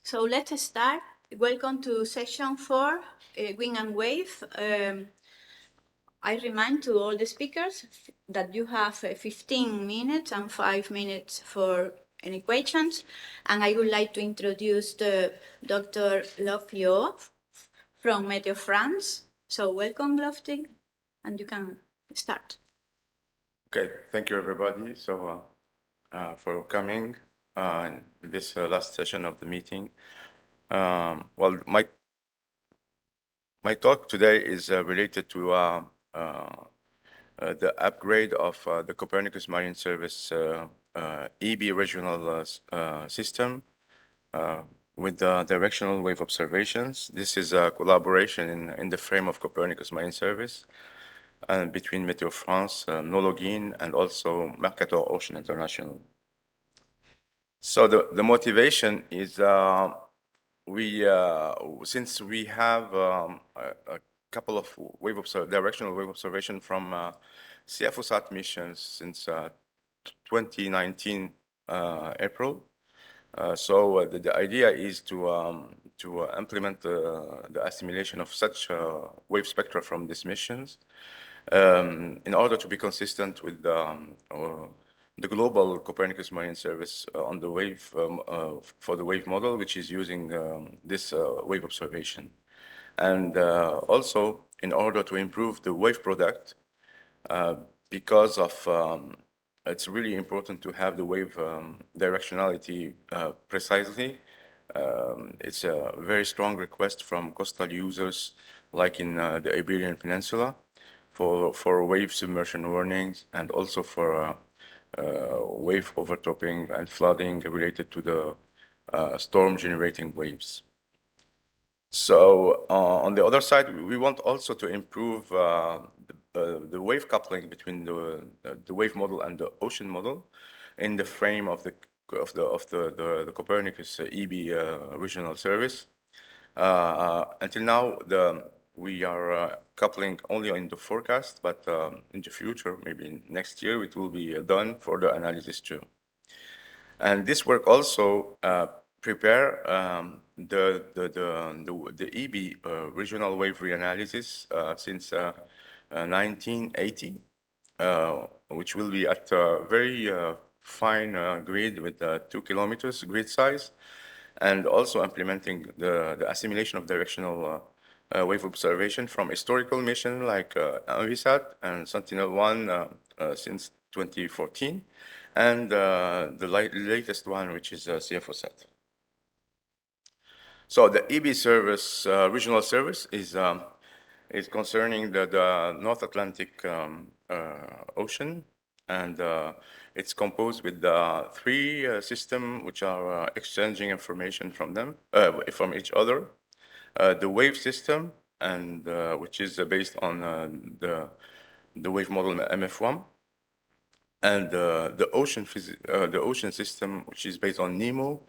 So let's start. Welcome to session 4, Wind and Wave. I remind to all the speakers that you have 15 minutes and 5 minutes for any questions. And I would like to introduce Dr. Lofio from Meteo France. So welcome, Lofty, and you can start. Okay, thank you everybody. So for coming in this last session of the meeting. Well, my talk today is related to the upgrade of the Copernicus Marine Service EB regional system with the directional wave observations. This is a collaboration in the frame of Copernicus Marine Service and between Meteo France, Nologin, and also Mercator Ocean International. So the motivation is since we have a couple of directional wave observation from CFOSAT missions since 2019 April. So the idea is to implement the assimilation of such wave spectra from these missions in order to be consistent with the global Copernicus Marine Service on the wave for the wave model, which is using this wave observation. And also, in order to improve the wave product, because of it's really important to have the wave directionality precisely. It's a very strong request from coastal users, like in the Iberian Peninsula, for wave submersion warnings and also for wave overtopping and flooding related to the storm generating waves. So on the other side, we want also to improve the wave coupling between the wave model and the ocean model in the frame of the Copernicus EB regional service. Until now, we are coupling only in the forecast, but in the future, maybe next year, it will be done for the analysis too. And this work also prepare the EB regional wave reanalysis since 1980, which will be at a very fine grid with 2 kilometers grid size, and also implementing the assimilation of directional wave observation from historical mission like Envisat and Sentinel-1 since 2014, and the latest one, which is CFOSAT. So the EB service, regional service, is concerning the North Atlantic Ocean, and it's composed with three systems which are exchanging information from them, from each other. The wave system, and which is based on the wave model MF1, and the ocean system, which is based on NEMO,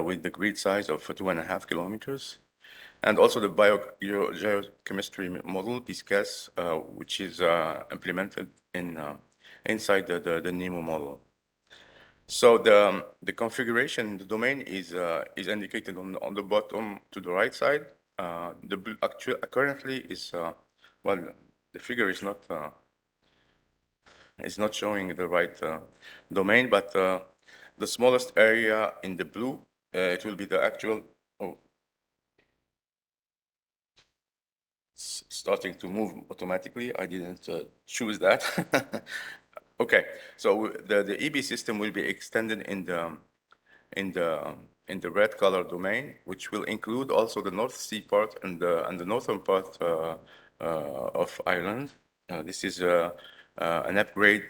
with the grid size of 2.5 kilometers, and also the biogeochemistry model BISCAS, which is implemented inside the NEMO model. So the configuration, the domain is indicated on the bottom to the right side. Currently is well, the figure is not showing the right domain, but the smallest area in the blue, it will be the actual. Oh, it's starting to move automatically. I didn't choose that. Okay, so the EB system will be extended in the red color domain, which will include also the North Sea part and the northern part of Ireland. This is an upgrade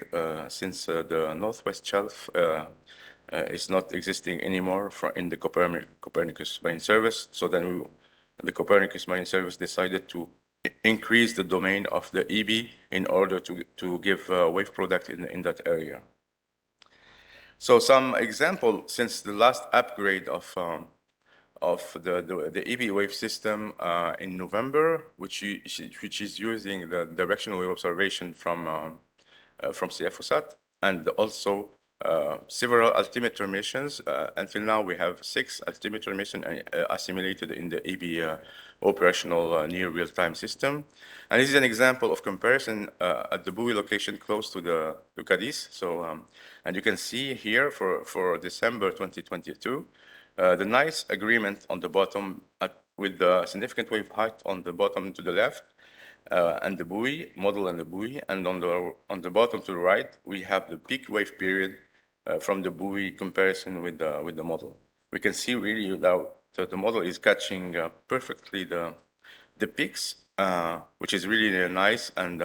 since the Northwest Shelf is not existing anymore in the Copernicus Marine Service. So then the Copernicus Marine Service decided to increase the domain of the EB in order to give wave product in that area. So some example, since the last upgrade of the EB wave system in November, which is using the directional wave observation from CFOSAT, and also several altimeter missions. Until now, we have 6 altimeter missions assimilated in the EB operational near real-time system. And this is an example of comparison at the buoy location close to Cadiz. So, and you can see here for December 2022, the nice agreement on the bottom with the significant wave height on the bottom to the left, and the buoy model and the buoy, and on the bottom to the right we have the peak wave period from the buoy comparison with the model. We can see really that the model is catching perfectly the peaks, which is really nice. And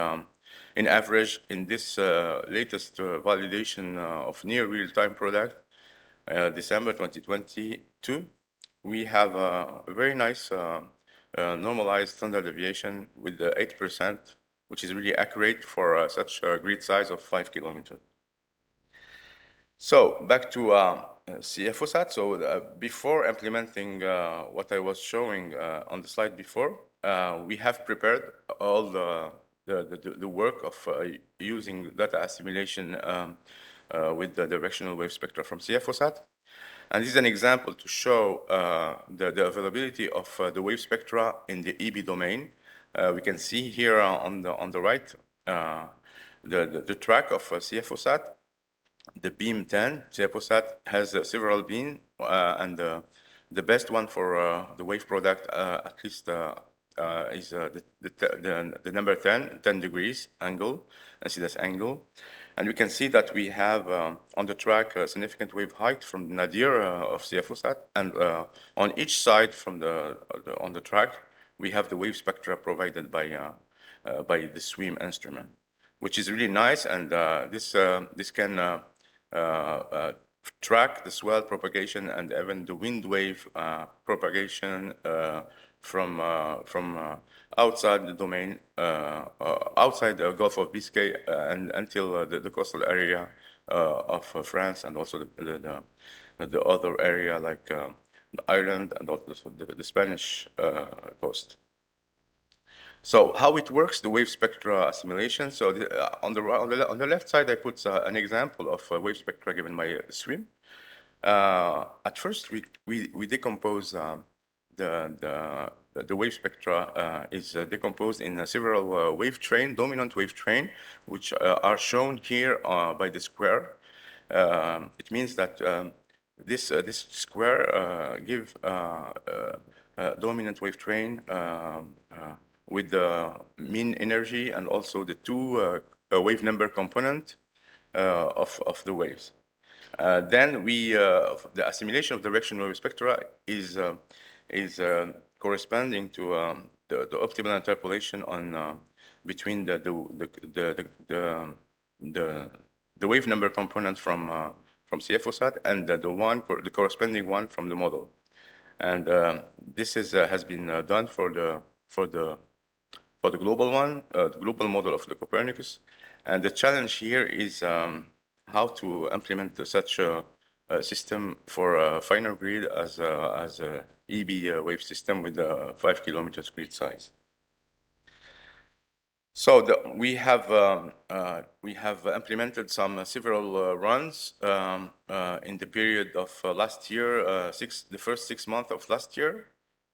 in average, in this latest validation of near real-time product, December 2022, we have a very nice normalized standard deviation with the 8%, which is really accurate for such a grid size of 5 kilometers. So back to CFOSAT. So before implementing what I was showing on the slide before, we have prepared all the work of using data assimilation with the directional wave spectra from CFOSAT. And this is an example to show the availability of the wave spectra in the EB domain. We can see here on the right the track of CFOSAT. The beam 10 CFOSAT has several beams, and the best one for the wave product at least is the number 10 degrees angle, incidence angle. And we can see that we have on the track a significant wave height from the nadir of CFOSAT, and on each side from on the track we have the wave spectra provided by the SWIM instrument, which is really nice. And this can track the swell propagation and even the wind wave propagation from outside the domain, outside the Gulf of Biscay, and until the coastal area of France, and also the other area like Ireland and also the Spanish coast. So how it works, the wave spectra assimilation. So on the left side, I put an example of wave spectra given by SWIM. At first, we decompose the wave spectra is decomposed in several dominant wave train, which are shown here by the square. It means that this square give dominant wave train with the mean energy and also the two wave number component of the waves. Then the assimilation of directional wave spectra is corresponding to the optimal interpolation on between the wave number component from CFOSAT and the corresponding one from the model. And this has been done for the global one, the global model of the Copernicus. And the challenge here is how to implement such a system for a finer grid as a EB wave system with a 5 kilometers grid size. So we have implemented several runs in the period of last year, the first 6 months of last year.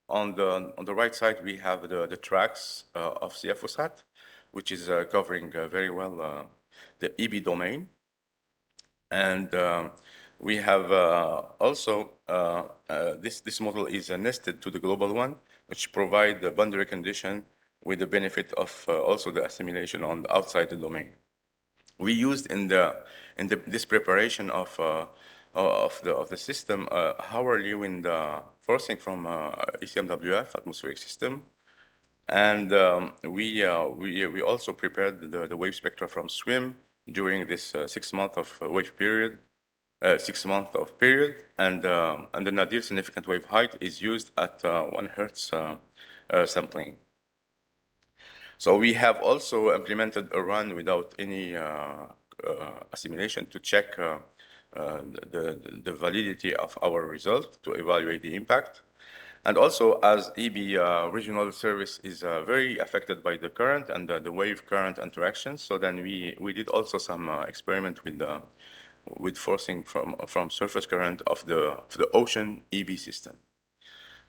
On the right side, we have the tracks of CFOSAT, which is covering very well the EB domain. And we have also this model is nested to the global one, which provide the boundary condition with the benefit of also the assimilation on outside the domain. We used in this preparation of the system hourly wind forcing from ECMWF atmospheric system, and we also prepared the wave spectra from SWIM during this 6 month of wave period, 6 month of period, and the nadir significant wave height is used at 1 Hertz sampling. So we have also implemented a run without any assimilation to check the validity of our result to evaluate the impact. And also, as EB regional service is very affected by the current and the wave current interactions, so then we did also some experiment with with forcing from surface current of the ocean EB system.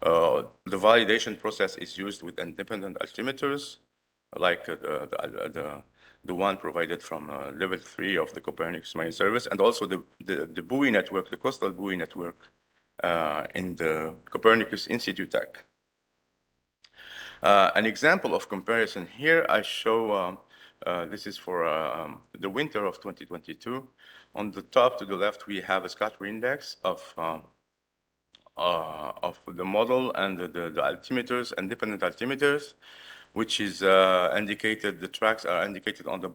The validation process is used with independent altimeters, like the one provided from level 3 of the Copernicus Marine Service, and also the buoy network, the coastal buoy network in the Copernicus Institute Tech. An example of comparison here, I show, this is for the winter of 2022. On the top to the left, we have a scatter index of the model and the altimeters, independent altimeters, which is indicated, the tracks are indicated on the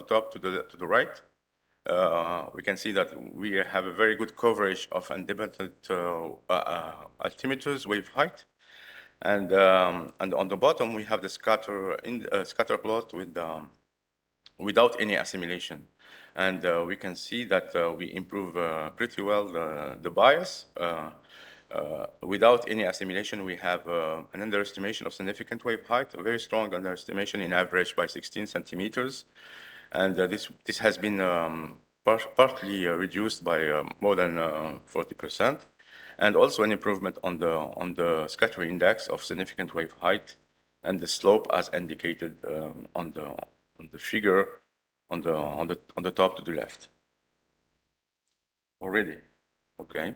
top to the right. We can see that we have a very good coverage of independent altimeters, wave height. And on the bottom, we have the scatter plot with without any assimilation. And we can see that we improve pretty well the bias. Without any assimilation, we have an underestimation of significant wave height, a very strong underestimation in average by 16 centimeters. And this has been partly reduced by more than 40%, and also an improvement on the scatter index of significant wave height and the slope as indicated on the figure on the top to the left. Already, okay.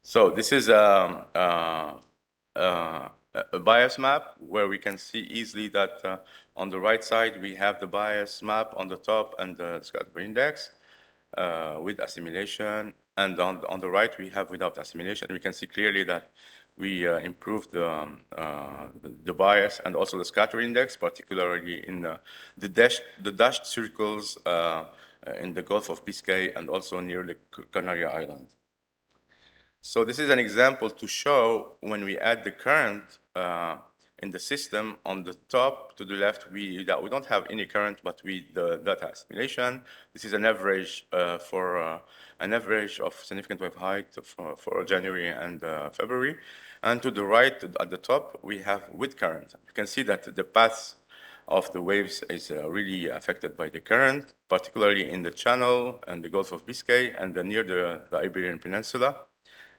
So this is a bias map where we can see easily that on the right side we have the bias map on the top and the scatter index with assimilation, and on the right we have without assimilation. We can see clearly that we improved the bias and also the scatter index, particularly in the dashed circles in the Gulf of Biscay and also near the Canary Islands. So this is an example to show when we add the current in the system. On the top to the left, we don't have any current, but with the data assimilation. This is an average an average of significant wave height for January and February. And to the right, at the top, we have with current. You can see that the path of the waves is really affected by the current, particularly in the Channel and the Gulf of Biscay and near the Iberian Peninsula,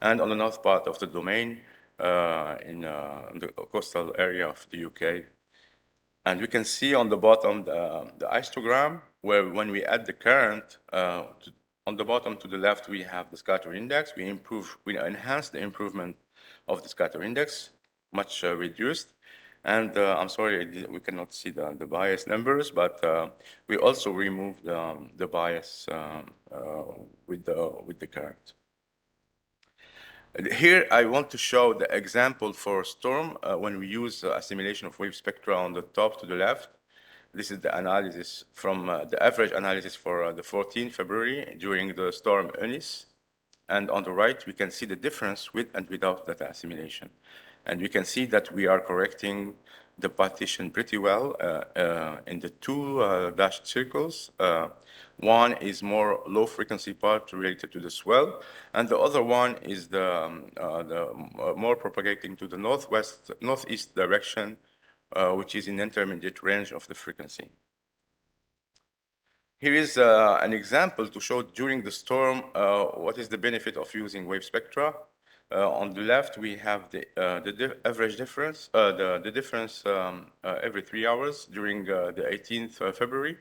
and on the north part of the domain in the coastal area of the UK. And we can see on the bottom the histogram, where when we add the current, on the bottom to the left, we have the scatter index. We enhance the improvement of the scatter index, much reduced. And I'm sorry, we cannot see the bias numbers, but we also remove the bias with the current. Here, I want to show the example for storm when we use assimilation of wave spectra on the top to the left. This is the analysis from the average analysis for the 14th February during the storm Eunice. And on the right, we can see the difference with and without data assimilation. And we can see that we are correcting the partition pretty well in the two dashed circles. One is more low frequency part related to the swell, and the other one is the more propagating to the northeast direction, which is in intermediate range of the frequency. Here is an example to show during the storm what is the benefit of using wave spectra. On the left, we have the average difference, the difference every 3 hours during the 18th February.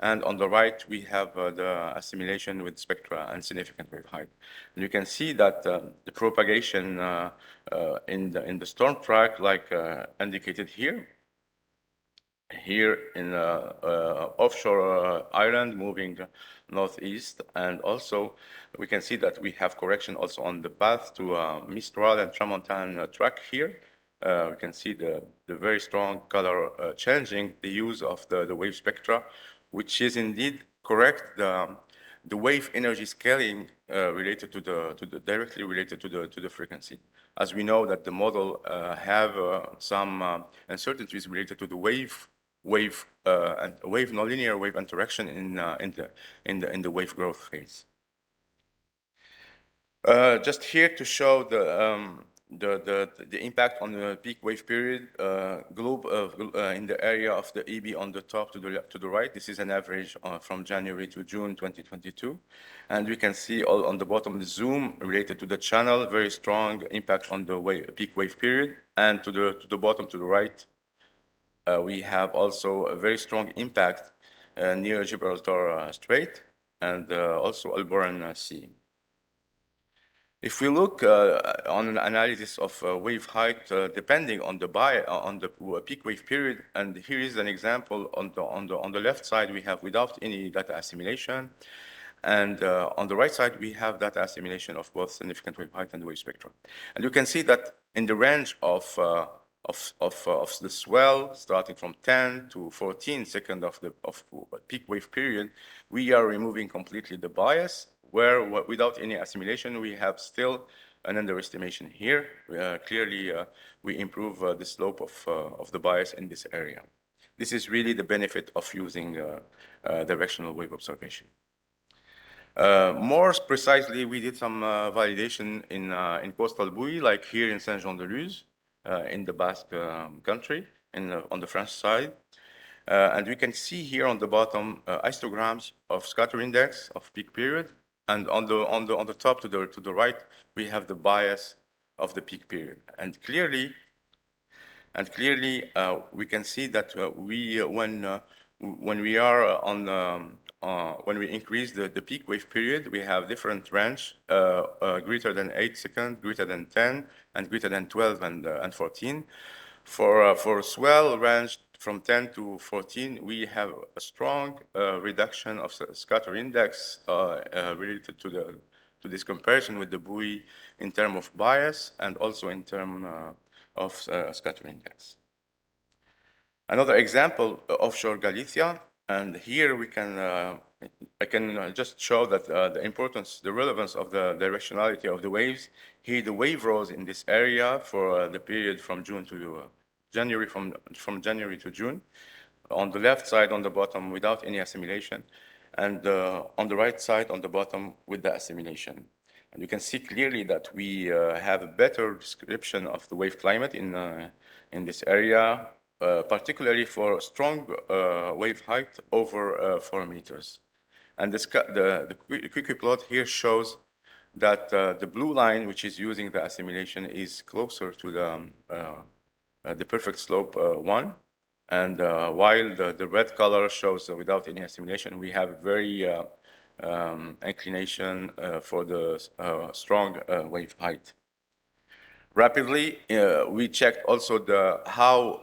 And on the right, we have the assimilation with spectra and significant wave height. And you can see that the propagation in the storm track, like indicated here in offshore island moving northeast, and also we can see that we have correction also on the path to Mistral and Tramontane track here. We can see the very strong color changing the use of the wave spectra, which is indeed correct the wave energy scaling related to the directly related to the frequency. As we know that the model have some uncertainties related to the wave nonlinear wave interaction in the wave growth phase. Just here to show the impact on the peak wave period globe in the area of the EB on the top to the right. This is an average from January to June 2022. And we can see all on the bottom the zoom related to the channel, very strong impact on the peak wave period. And to the bottom to the right, we have also a very strong impact near Gibraltar Strait and also Alboran Sea. If we look on an analysis of wave height depending on the peak wave period, and here is an example on the left side we have without any data assimilation, and on the right side we have data assimilation of both significant wave height and wave spectrum. And you can see that in the range of the swell, starting from 10 to 14 seconds of peak wave period, we are removing completely the bias, where without any assimilation, we have still an underestimation here. Clearly, we improve the slope of the bias in this area. This is really the benefit of using directional wave observation. More precisely, we did some validation in coastal buoy, like here in Saint-Jean-de-Luz, in the Basque country, on the French side. And we can see here on the bottom histograms of scatter index of peak period, and on the top to the right we have the bias of the peak period. And clearly, we can see that when we increase the peak wave period, we have different range greater than 8 seconds, greater than 10, and greater than 12 and 14. For swell range from 10 to 14, we have a strong reduction of scatter index related to this comparison with the buoy in terms of bias and also in terms of scatter index. Another example, offshore Galicia, and here we can I can just show that the relevance of the directionality of the waves. Here, the wave rose in this area for the period from June to January, from January to June. On the left side, on the bottom, without any assimilation, and on the right side, on the bottom, with the assimilation. And you can see clearly that we have a better description of the wave climate in this area, particularly for strong wave height over 4 meters. And the quick plot here shows that the blue line, which is using the assimilation, is closer to the perfect slope 1. And while the red color shows without any assimilation, we have very inclination for the strong wave height. Rapidly, we checked also how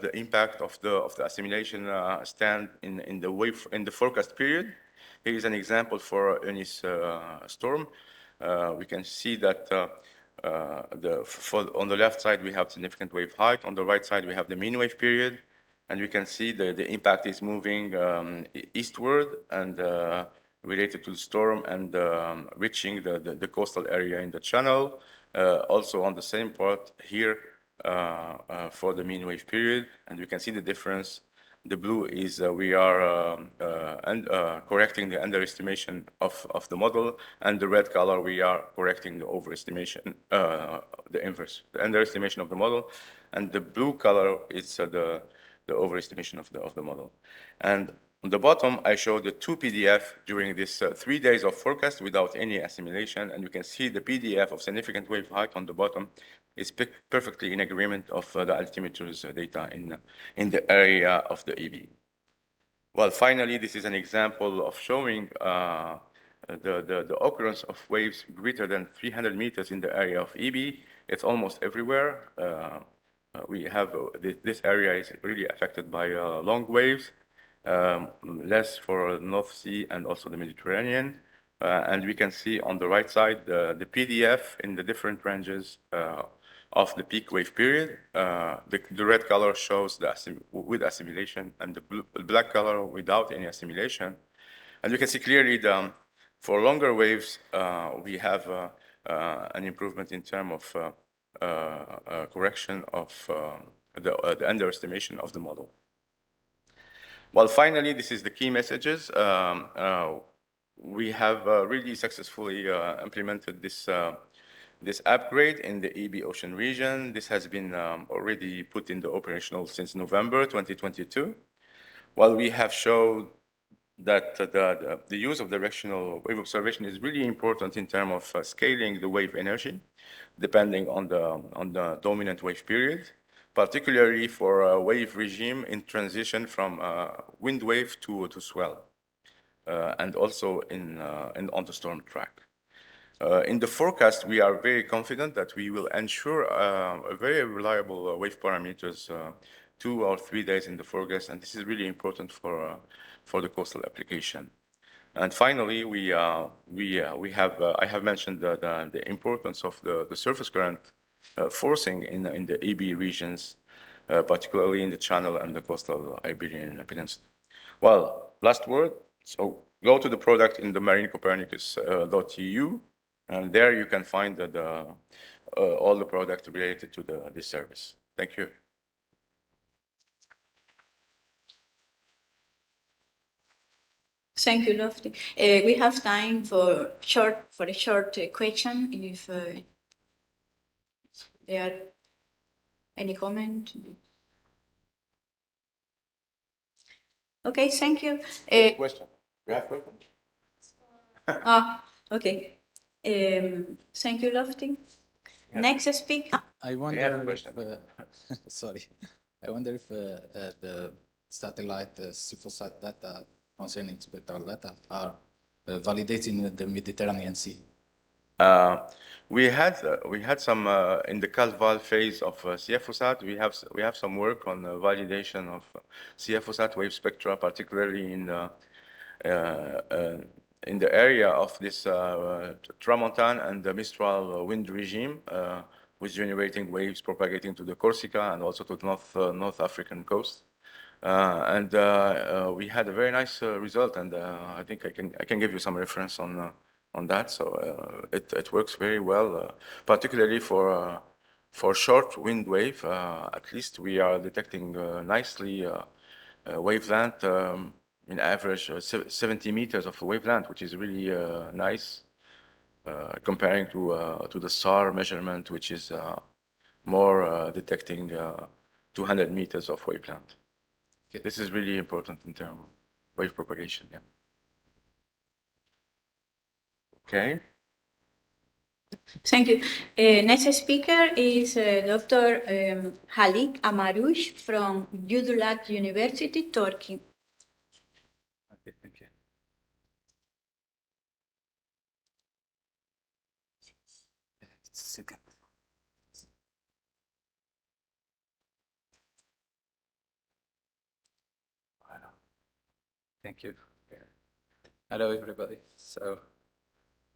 the impact of the assimilation stand in the forecast period. Here is an example for Eunice storm. We can see that on the left side we have significant wave height. On the right side we have the mean wave period, and we can see the impact is moving eastward and related to the storm and reaching the coastal area in the channel. Also on the same part here for the mean wave period, and you can see the difference. The blue is we are correcting the underestimation of the model, and the red color we are correcting the overestimation, the inverse, the underestimation of the model, and the blue color is the overestimation of the model. And on the bottom, I show the 2 PDF during this 3 days of forecast without any assimilation, and you can see the PDF of significant wave height on the bottom is perfectly in agreement of the altimetry's data in the area of the EB. Well, finally, this is an example of showing the occurrence of waves greater than 300 meters in the area of EB. It's almost everywhere. We have this area is really affected by long waves, less for North Sea and also the Mediterranean. And we can see on the right side the PDF in the different ranges of the peak wave period. The red color shows with assimilation, and the black color without any assimilation. And you can see clearly for longer waves, we have an improvement in terms of correction of the underestimation of the model. Well, finally, this is the key messages. We have really successfully implemented this this upgrade in the EB Ocean region. This has been already put into operational since November 2022. While we have showed that the use of directional wave observation is really important in terms of scaling the wave energy, depending on the dominant wave period, particularly for a wave regime in transition from wind wave to swell, and also on the storm track. In the forecast, we are very confident that we will ensure a very reliable wave parameters 2 or 3 days in the forecast, and this is really important for the coastal application. And finally, I have mentioned the importance of the surface current forcing in the EB regions, particularly in the Channel and the coastal Iberian Peninsula. Well, last word. So go to the product in the marinecopernicus.eu, and there you can find all the products related to this service. Thank you. Thank you, Lofty. We have time for a short question. If there are any comment. Okay, thank you. Question. You have question? Okay. Thank you, Lofty. Yeah. Next speaker. I wonder have a question. sorry, I wonder if the satellite Sifosat data concerning spectral data are validated in the Mediterranean Sea. We had some in the CalVal phase of CFOSAT. We have some work on validation of CFOSAT wave spectra, particularly in the area of this Tramontane and the Mistral wind regime, with generating waves propagating to the Corsica and also to the North African coast. And we had a very nice result, and I think I can give you some reference on that. So it works very well, particularly for short wind wave. At least we are detecting nicely wavelength in average 70 meters of wavelength, which is really nice comparing to the SAR measurement, which is more detecting 200 meters of wavelength. Okay. This is really important in terms of wave propagation. Yeah. Okay. Thank you. Next speaker is Dr. Halik Amarush from Yeditepe University, Turkey. Okay, thank you. Second. Thank you. Hello, everybody. So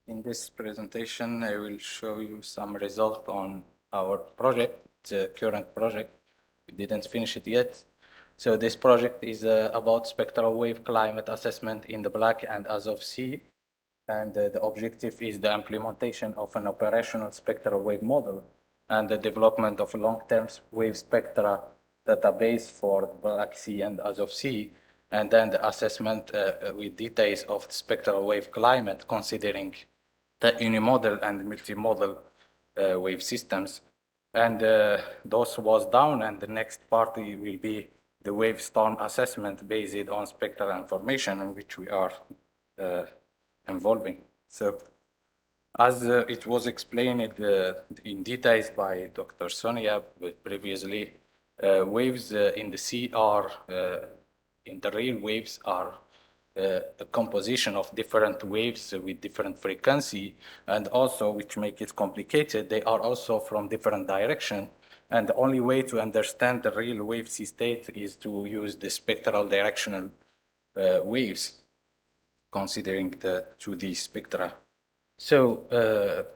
in this presentation, I will show you some results on our project, the current project. We didn't finish it yet. So this project is about spectral wave climate assessment in the Black and Azov Sea. And the objective is the implementation of an operational spectral wave model and the development of a long-term wave spectra database for the Black Sea and Azov Sea, and then the assessment with details of the spectral wave climate, considering the unimodal and multimodal wave systems. And those was done, and the next part will be the wave storm assessment based on spectral information, in which we are involving. So as it was explained in details by Dr. Sonia previously, waves in the sea are, in the real waves are a composition of different waves with different frequency, and also, which make it complicated, they are also from different direction. And the only way to understand the real wave sea state is to use the spectral directional waves, considering the 2D spectra. So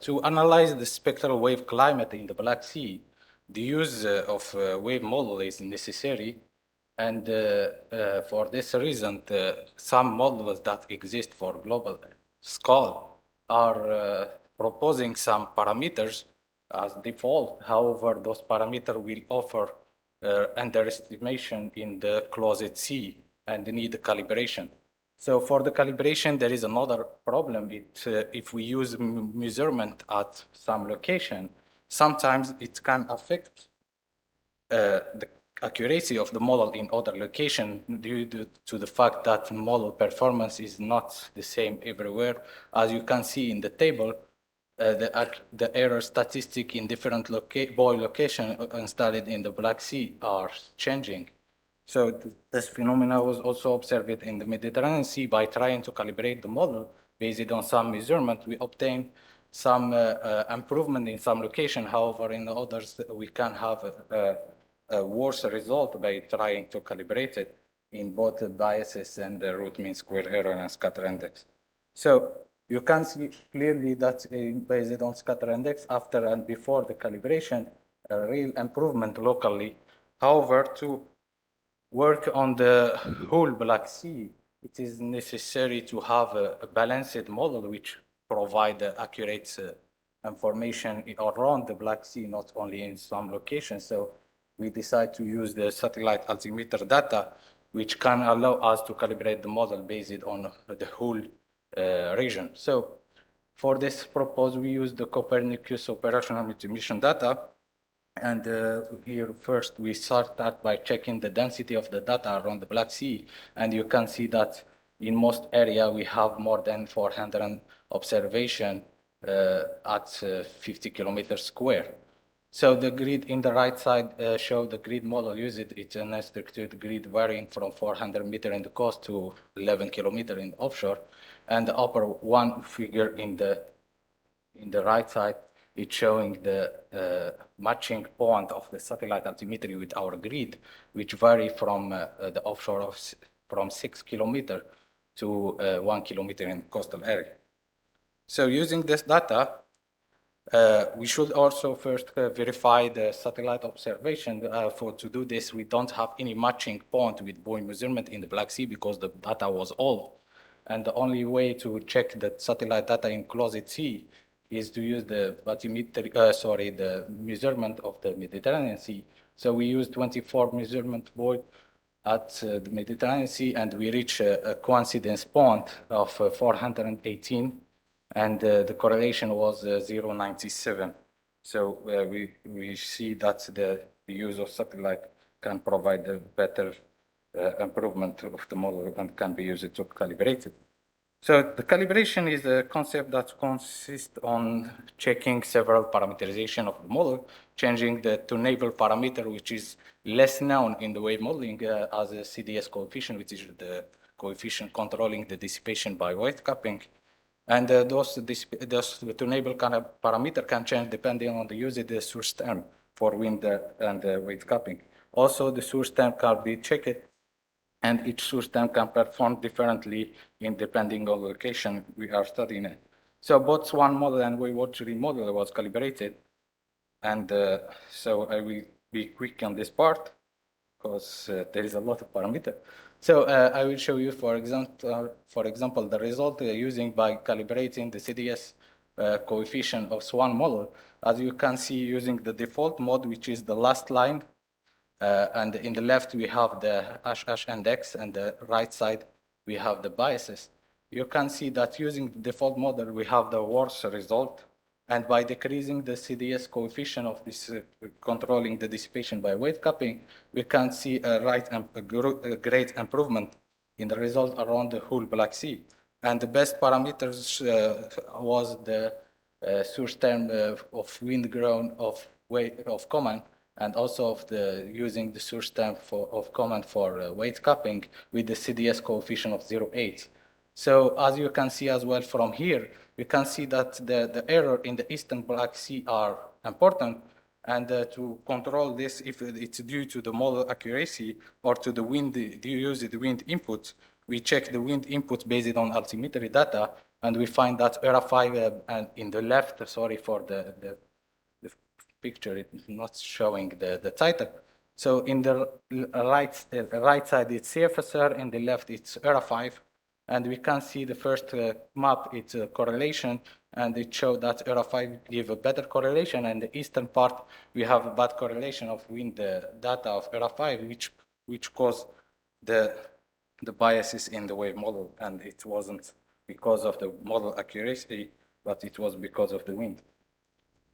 to analyze the spectral wave climate in the Black Sea, the use of wave model is necessary. And for this reason, some models that exist for global scale are proposing some parameters as default. However, those parameters will offer underestimation in the closed sea and need calibration. So for the calibration, there is another problem. If we use measurement at some location, sometimes it can affect the accuracy of the model in other location due to the fact that model performance is not the same everywhere. As you can see in the table, the error statistic in different buoy location installed in the Black Sea are changing. So this phenomena was also observed in the Mediterranean Sea. By trying to calibrate the model based on some measurement, we obtained some improvement in some location. However, in others, we can have a worse result by trying to calibrate it in both the biases and the root mean square error and scatter index. So you can see clearly that based on scatter index after and before the calibration, a real improvement locally. However, to work on the whole Black Sea, it is necessary to have a balanced model which provide accurate information around the Black Sea, not only in some locations. So we decide to use the satellite altimeter data, which can allow us to calibrate the model based on the whole region. So for this purpose, we use the Copernicus operational multi-mission data. And here first we start that by checking the density of the data around the Black Sea. And you can see that in most area we have more than 400 observation at 50 kilometers square. So the grid in the right side show the grid model used. It's an structured grid varying from 400 meter in the coast to 11 kilometer in offshore. And the upper one figure in the right side, it's showing the matching point of the satellite altimetry with our grid, which vary from the offshore of from 6 kilometer to 1 kilometer in coastal area. So using this data, we should also first verify the satellite observation. To do this, we don't have any matching point with buoy measurement in the Black Sea because the data was old. And the only way to check the satellite data in closed sea is to use the the measurement of the Mediterranean Sea. So we use 24 measurement buoy at the Mediterranean Sea, and we reach a coincidence point of 418, and the correlation was 0.97. So we see that the use of satellite can provide a better improvement of the model and can be used to calibrate it. So the calibration is a concept that consists on checking several parameterization of the model, changing the tunable parameter, which is less known in the wave modeling as a CDS coefficient, which is the coefficient controlling the dissipation by weight capping. And those tunable kind of parameter can change depending on the used source term for wind and weight capping. Also, the source term can be checked, and each source term can perform differently in depending on location we are studying it. So both SWAN model and wave-watching model was calibrated, and so I will be quick on this part because there is a lot of parameter. So I will show you, for example, the result using by calibrating the CDS coefficient of SWAN model. As you can see, using the default mode, which is the last line, and in the left we have the hash index, and the right side we have the biases. You can see that using the default model we have the worst result, and by decreasing the CDS coefficient of this controlling the dissipation by weight capping, we can see a great improvement in the result around the whole Black Sea. And the best parameters was the source term of wind ground of command, and also of using the source term of command for weight capping with the CDS coefficient of 0.8. So as you can see as well from here, you can see that the error in the Eastern Black Sea are important, and to control this, if it's due to the model accuracy or to the wind, do you use the wind input, we check the wind input based on altimetry data, and we find that ERA5 and in the left, sorry for the picture, it's not showing the title. So in the right side, it's CFSR, in the left, it's ERA5. And we can see the first map, it's a correlation, and it showed that ERA5 give a better correlation, and the eastern part, we have a bad correlation of wind data of ERA5, which cause the the biases in the wave model, and it wasn't because of the model accuracy, but it was because of the wind.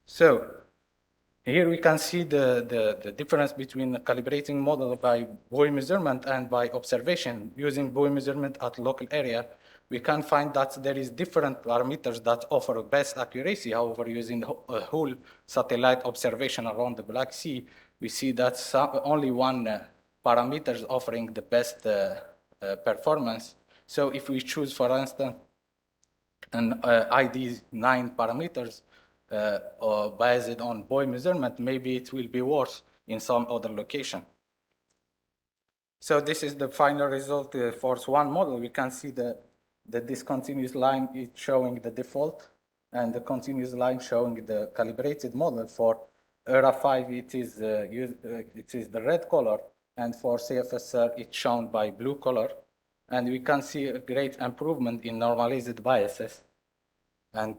So here we can see the difference between the calibrating model by buoy measurement and by observation. Using buoy measurement at local area, we can find that there is different parameters that offer best accuracy. However, using a whole satellite observation around the Black Sea, we see that only one parameter is offering the best performance. So if we choose, for instance, an ID 9 parameters or based on buoy measurement, maybe it will be worse in some other location. So this is the final result Force 1 model. We can see the discontinuous line is showing the default and the continuous line showing the calibrated model. For ERA 5, it is the red color, and for CFSR, it's shown by blue color. And we can see a great improvement in normalized biases and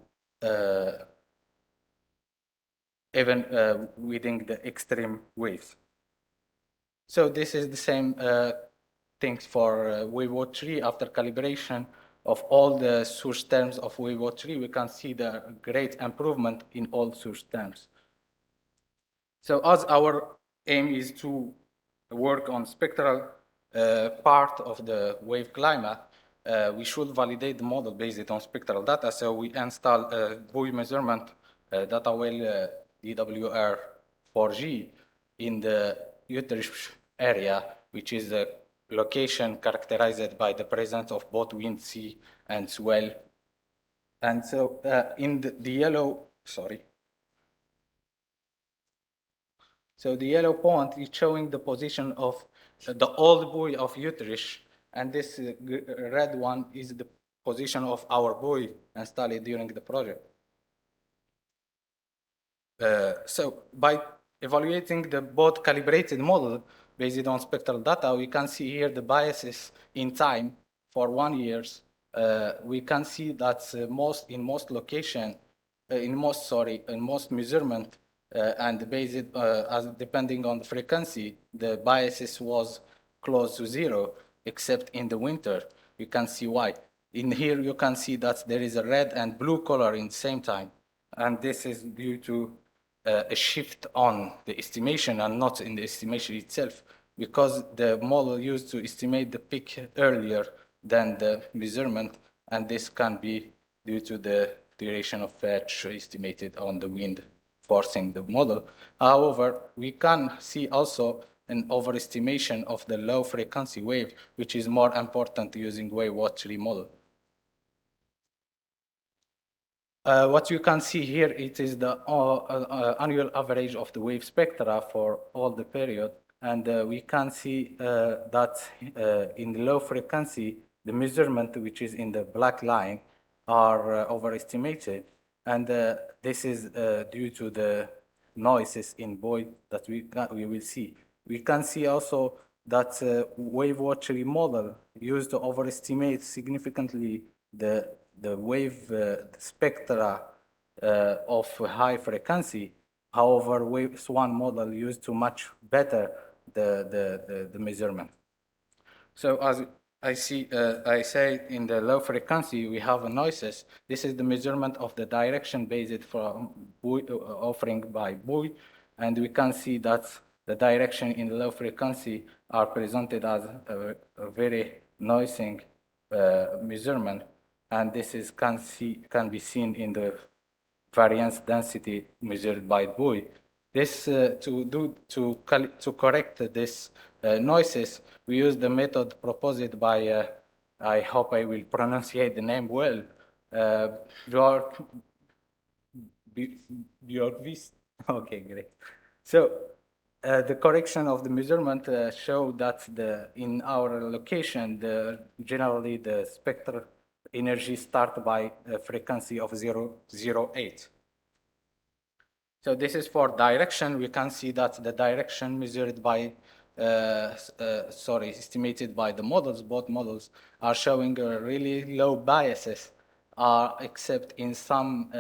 even within the extreme waves. So this is the same things for wave 3. After calibration of all the source terms of wave 3, we can see the great improvement in all source terms. So as our aim is to work on spectral part of the wave climate, we should validate the model based on spectral data. So we install a buoy measurement data well DWR4G in the Utrecht area, which is a location characterized by the presence of both wind, sea, and swell. And so in the yellow, sorry. So the yellow point is showing the position of the old buoy of Utrecht, and this red one is the position of our buoy installed during the project. So by evaluating the both calibrated model based on spectral data, we can see here the biases in time for 1 year. We can see that in most measurement and based as depending on the frequency, the biases was close to zero, except in the winter. You can see why. In here, you can see that there is a red and blue color in the same time, and this is due to a shift on the estimation and not in the estimation itself, because the model used to estimate the peak earlier than the measurement, and this can be due to the duration of fetch estimated on the wind forcing the model. However, we can see also an overestimation of the low frequency wave, which is more important using wave watch-3 model. What you can see here, it is the annual average of the wave spectra for all the period. And we can see that in the low frequency, the measurement, which is in the black line, are overestimated. And this is due to the noises in buoy that we will see. We can see also that wave watchery model used to overestimate significantly the wave spectra of high frequency. However, wave SWAN model used to much better the measurement. So as I say in the low frequency, we have noises. This is the measurement of the direction based from buoy, offering by buoy. And we can see that the direction in the low frequency are presented as a very noising measurement. And this is can be seen in the variance density measured by buoy. This to correct this noises, we use the method proposed by I hope I will pronunciate the name well, Björkvist. Okay, great. So the correction of the measurement show that in our location, generally the spectral energy start by a frequency of 0.08. So this is for direction. We can see that the direction measured by, estimated by the models, both models are showing really low biases, except in some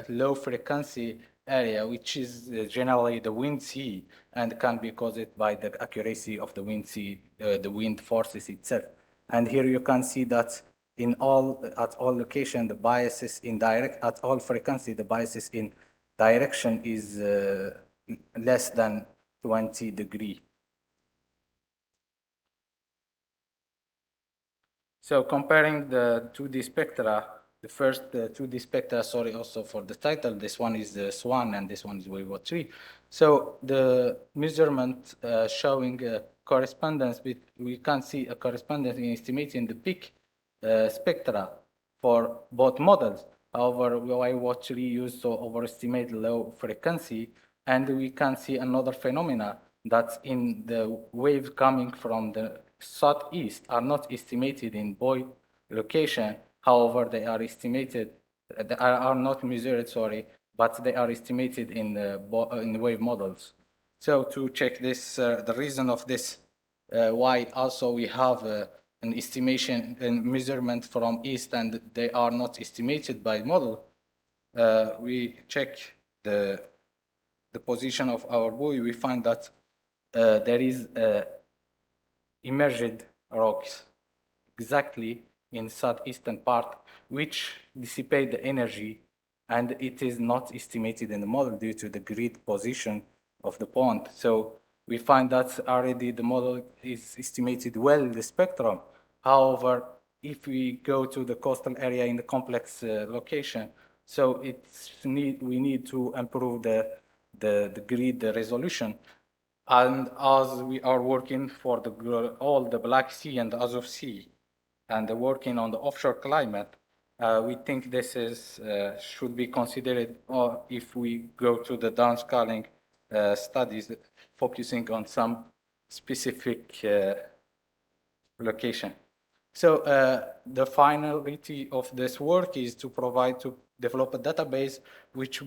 low frequency area, which is generally the wind sea, and can be caused by the accuracy of the wind sea, the wind forces itself. And here you can see that at all location, the biases in at all frequency, the biases in direction is less than 20 degree. So comparing the 2D spectra, the first 2D spectra, sorry, also for the title, this one is the SWAN and this one is wave 3. So the measurement showing correspondence, we can see a correspondence in estimating the peak spectra for both models. However, wave 3 used to overestimate low frequency, and we can see another phenomena that in the waves coming from the southeast are not estimated in Boyd location. However, they are estimated, they are not measured, sorry, but they are estimated in the wave models. So to check this, the reason of this, why also we have an estimation and measurement from east and they are not estimated by model, we check the position of our buoy, we find that there is emerged rocks exactly in southeastern part, which dissipate the energy, and it is not estimated in the model due to the grid position of the pond. So we find that already the model is estimated well the spectrum. However, if we go to the coastal area in the complex location, so we need to improve the grid resolution. And as we are working for all the Black Sea and the Azov Sea, and working on the offshore climate, we think this is should be considered if we go to the downscaling studies, focusing on some specific location. So the finality of this work is to develop a database which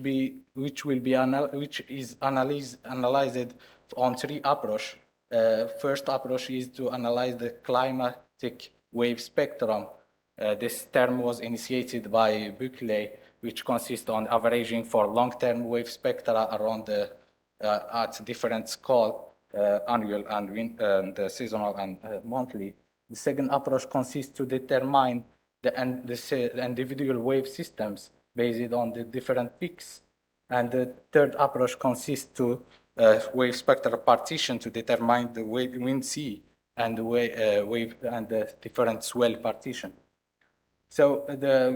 is analyzed on three approaches. First approach is to analyze the climatic wave spectrum. This term was initiated by Buckley, which consists on averaging for long-term wave spectra around at different scale, annual and seasonal and monthly. The second approach consists to determine the individual wave systems based on the different peaks. And the third approach consists to wave spectral partition to determine the wind sea and the wave and the different swell partition. So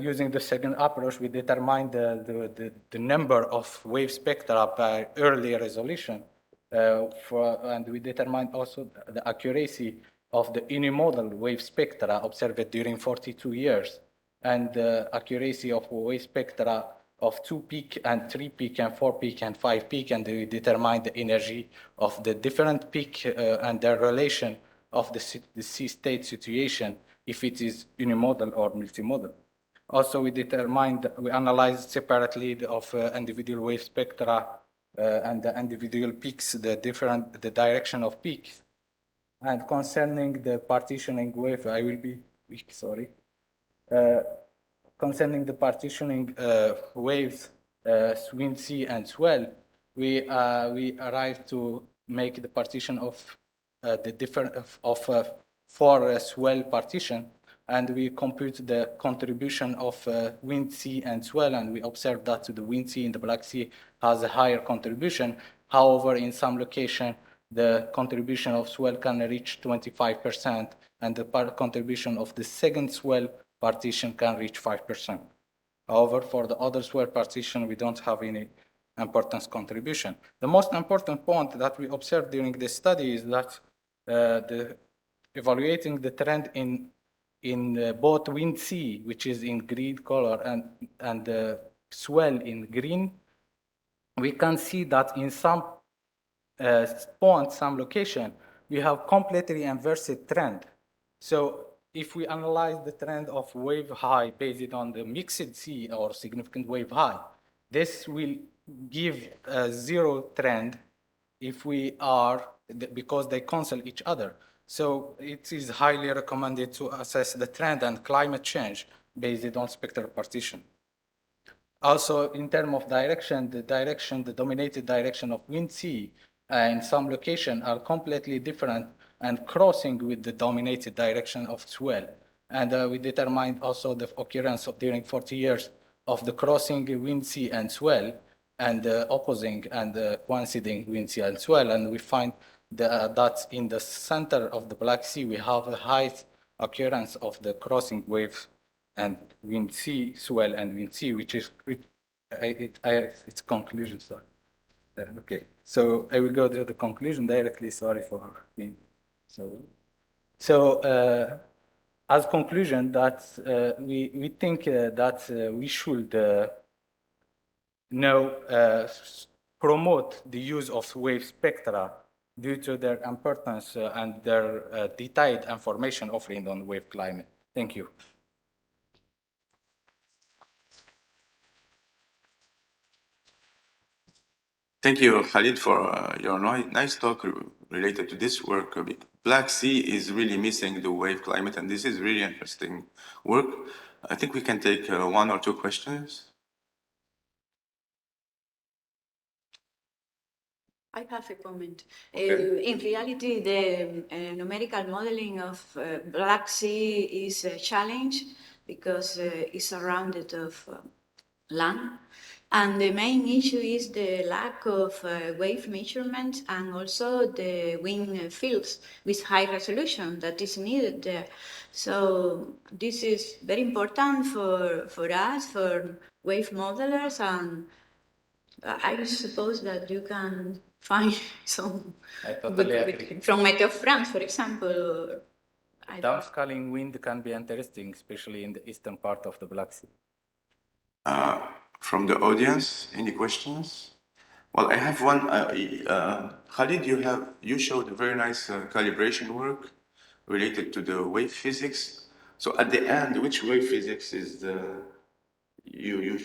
using the second approach, we determine the number of wave spectra by early resolution, and we determine also the accuracy of the unimodal wave spectra observed during 42 years, and the accuracy of wave spectra of 2 peak and 3 peak and 4 peak and 5 peak, and we determine the energy of the different peak and their relation of the sea state situation, if it is unimodal or multimodal. Also, we analyze separately of individual wave spectra and the individual peaks, the direction of peaks. And concerning the partitioning wave, I will be weak, sorry. Concerning the partitioning waves, wind, sea, and swell, we arrived to make the partition of the different for swell partition, and we compute the contribution of wind, sea, and swell, and we observe that the wind sea in the Black Sea has a higher contribution. However, in some location, the contribution of swell can reach 25%, and the contribution of the second swell partition can reach 5%. However, for the other swell partition, we don't have any importance contribution. The most important point that we observed during this study is that evaluating the trend in both wind sea, which is in green color, and the swell in green, we can see that in some point, some location, we have completely inversed trend. So if we analyze the trend of wave high based on the mixed sea or significant wave high, this will give a zero trend if we are, because they cancel each other. So it is highly recommended to assess the trend and climate change based on spectral partition. Also, in terms of direction, the dominated direction of wind sea in some location are completely different and crossing with the dominated direction of swell. And we determined also the occurrence of, during 40 years of the crossing wind sea and swell, and opposing and coinciding wind sea and swell. And we find that in the center of the Black Sea, we have a high occurrence of the crossing waves and wind sea, swell and wind sea, which is its conclusion, sorry. Okay, so I will go to the conclusion directly, sorry for being so as conclusion that we think that we should now promote the use of wave spectra due to their importance and their detailed information offering on wave climate. Thank you. Thank you, Khalid, for your nice talk related to this work. Black Sea is really missing the wave climate, and this is really interesting work. I think we can take one or two questions. I have a comment. Okay. In reality, the numerical modeling of Black Sea is a challenge because it's surrounded of land. And the main issue is the lack of wave measurements and also the wind fields with high resolution that is needed there. So this is very important for us, for wave modelers, and I suppose that you can find some from Meteo France, for example. Downscaling wind can be interesting, especially in the eastern part of the Black Sea. From the audience, any questions? Well, I have one. Khalid, you showed a very nice calibration work related to the wave physics. So at the end, which wave physics is the you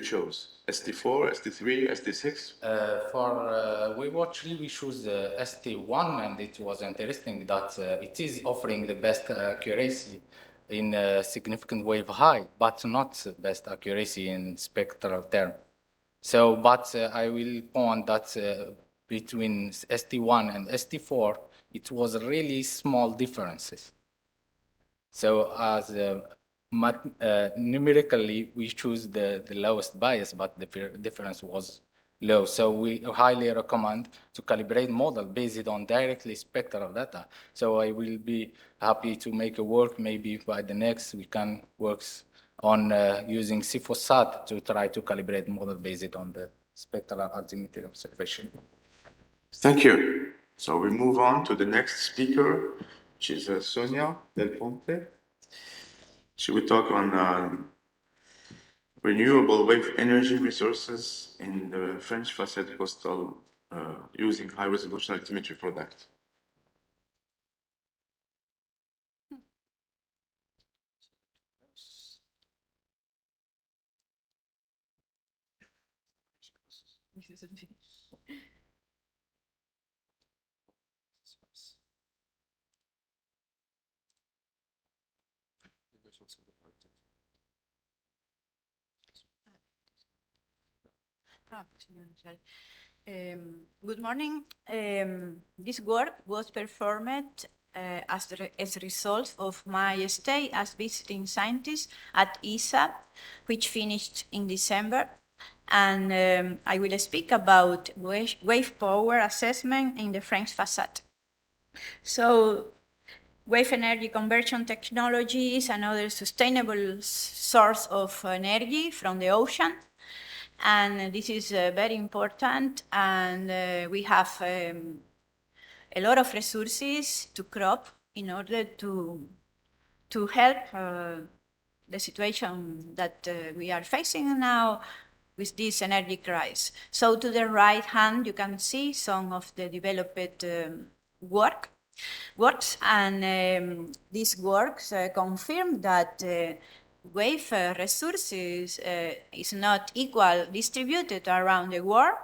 chose? ST4, ST3, ST6? For WaveWatch 3, we chose ST1, and it was interesting that it is offering the best accuracy in significant wave high, but not best accuracy in spectral term. So, but I will point that between ST1 and ST4, it was really small differences. So as numerically, we choose the lowest bias, but the difference was low. So we highly recommend to calibrate model based on directly spectral data. So I will be happy to make a work, maybe by the next we can work on using CFOSAT to try to calibrate model based on the spectral altimetry observation. Thank you. So we move on to the next speaker, which is Sonia Del Ponte. She will talk on renewable wave energy resources in the French facade coastal using high-resolution altimetry product. Good morning. This work was performed as a result of my stay as visiting scientist at ESA, which finished in December. And I will speak about wave power assessment in the French facade. So wave energy conversion technology is another sustainable source of energy from the ocean. And this is very important, and we have a lot of resources to crop in order to help the situation that we are facing now with this energy crisis. So to the right hand, you can see some of the developed works, and these works confirm that wave resources is not equal distributed around the world,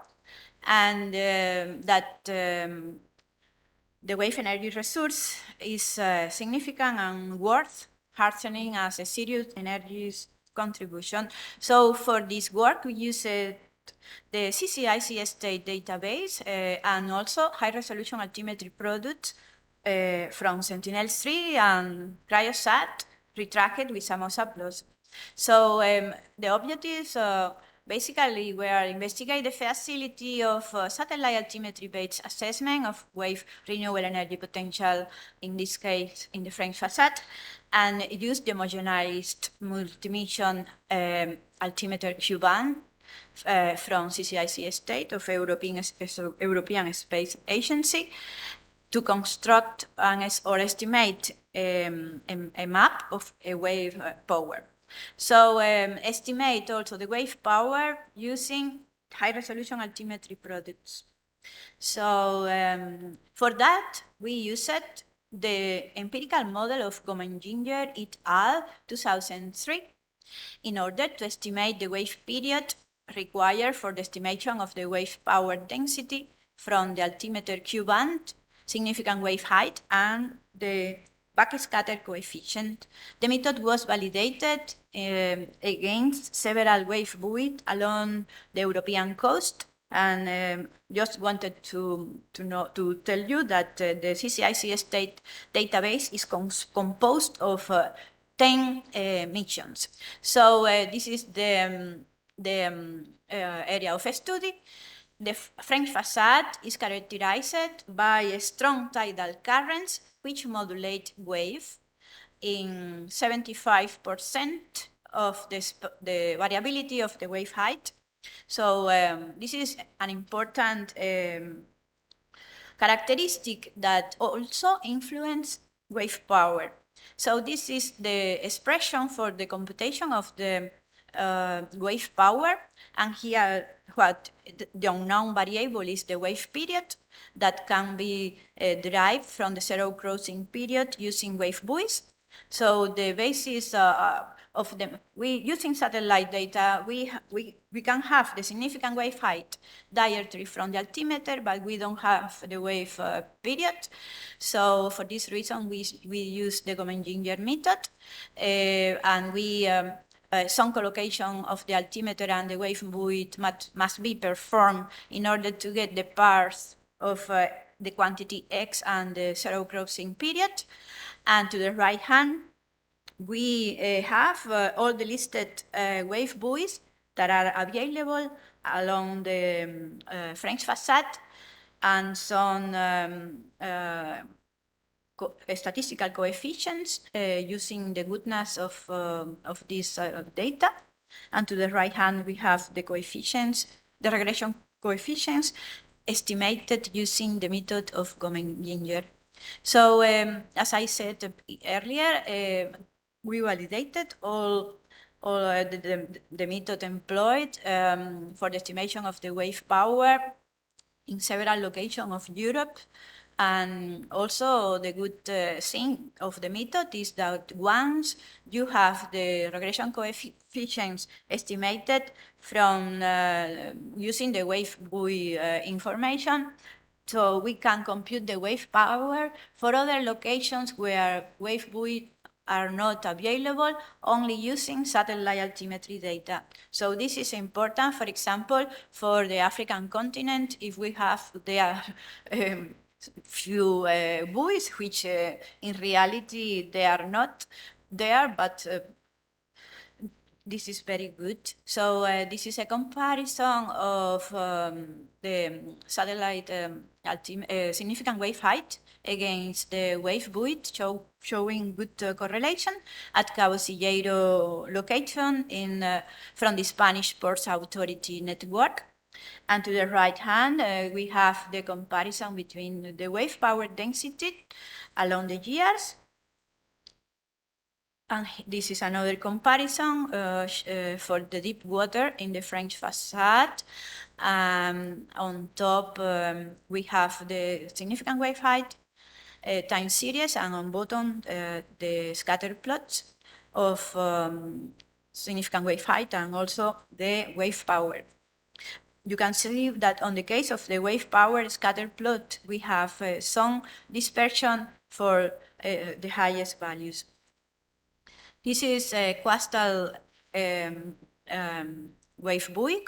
and that the wave energy resource is significant and worth hardening as a serious energy contribution. So for this work, we used the CCIC state database and also high-resolution altimetry products from Sentinel-3 and Cryosat retracked with SAMOSA Plus. So the objectives basically were investigate the feasibility of satellite altimetry-based assessment of wave renewable energy potential, in this case in the French facade, and use the homogenized multi-mission altimeter Q-band from CCIC state of European Space Agency to construct or estimate a map of a wave power. So estimate also the wave power using high-resolution altimetry products. So for that, we used the empirical model of Gomenginger et al. 2003 in order to estimate the wave period required for the estimation of the wave power density from the altimeter Q-band, significant wave height, and the backscatter coefficient. The method was validated against several wave buoys along the European coast, and just wanted to tell you that the CCIC state database is composed of 10 missions. So this is the area of study. The French facade is characterized by strong tidal currents which modulate wave in 75% of the variability of the wave height. So this is an important characteristic that also influence wave power. So this is the expression for the computation of the wave power, and here what the unknown variable is the wave period that can be derived from the zero crossing period using wave buoys. So the basis of them, using satellite data, we can have the significant wave height directly from the altimeter, but we don't have the wave period. So for this reason, we use the Gomenginger method, and we some collocation of the altimeter and the wave buoy must be performed in order to get the pairs of the quantity X and the zero crossing period. And to the right hand, we have all the listed wave buoys that are available along the French facade, and some statistical coefficients using the goodness of this data. And to the right hand, we have the coefficients, the regression coefficients estimated using the method of Gomenginger. So as I said earlier, we validated all the method employed for the estimation of the wave power in several locations of Europe. And also the good thing of the method is that once you have the regression coefficients estimated from using the wave buoy information, so we can compute the wave power for other locations where wave buoys are not available, only using satellite altimetry data. So this is important, for example, for the African continent, if we have there few buoys, which in reality they are not there, but this is very good. So this is a comparison of the satellite significant wave height against the wave buoy, showing good correlation at Cabo Silleiro location from the Spanish Ports Authority network. And to the right hand, we have the comparison between the wave power density along the years. And this is another comparison for the deep water in the French facade. On top, we have the significant wave height time series, and on bottom, the scatter plots of significant wave height and also the wave power. You can see that on the case of the wave power scatter plot, we have some dispersion for the highest values. This is a coastal wave buoy.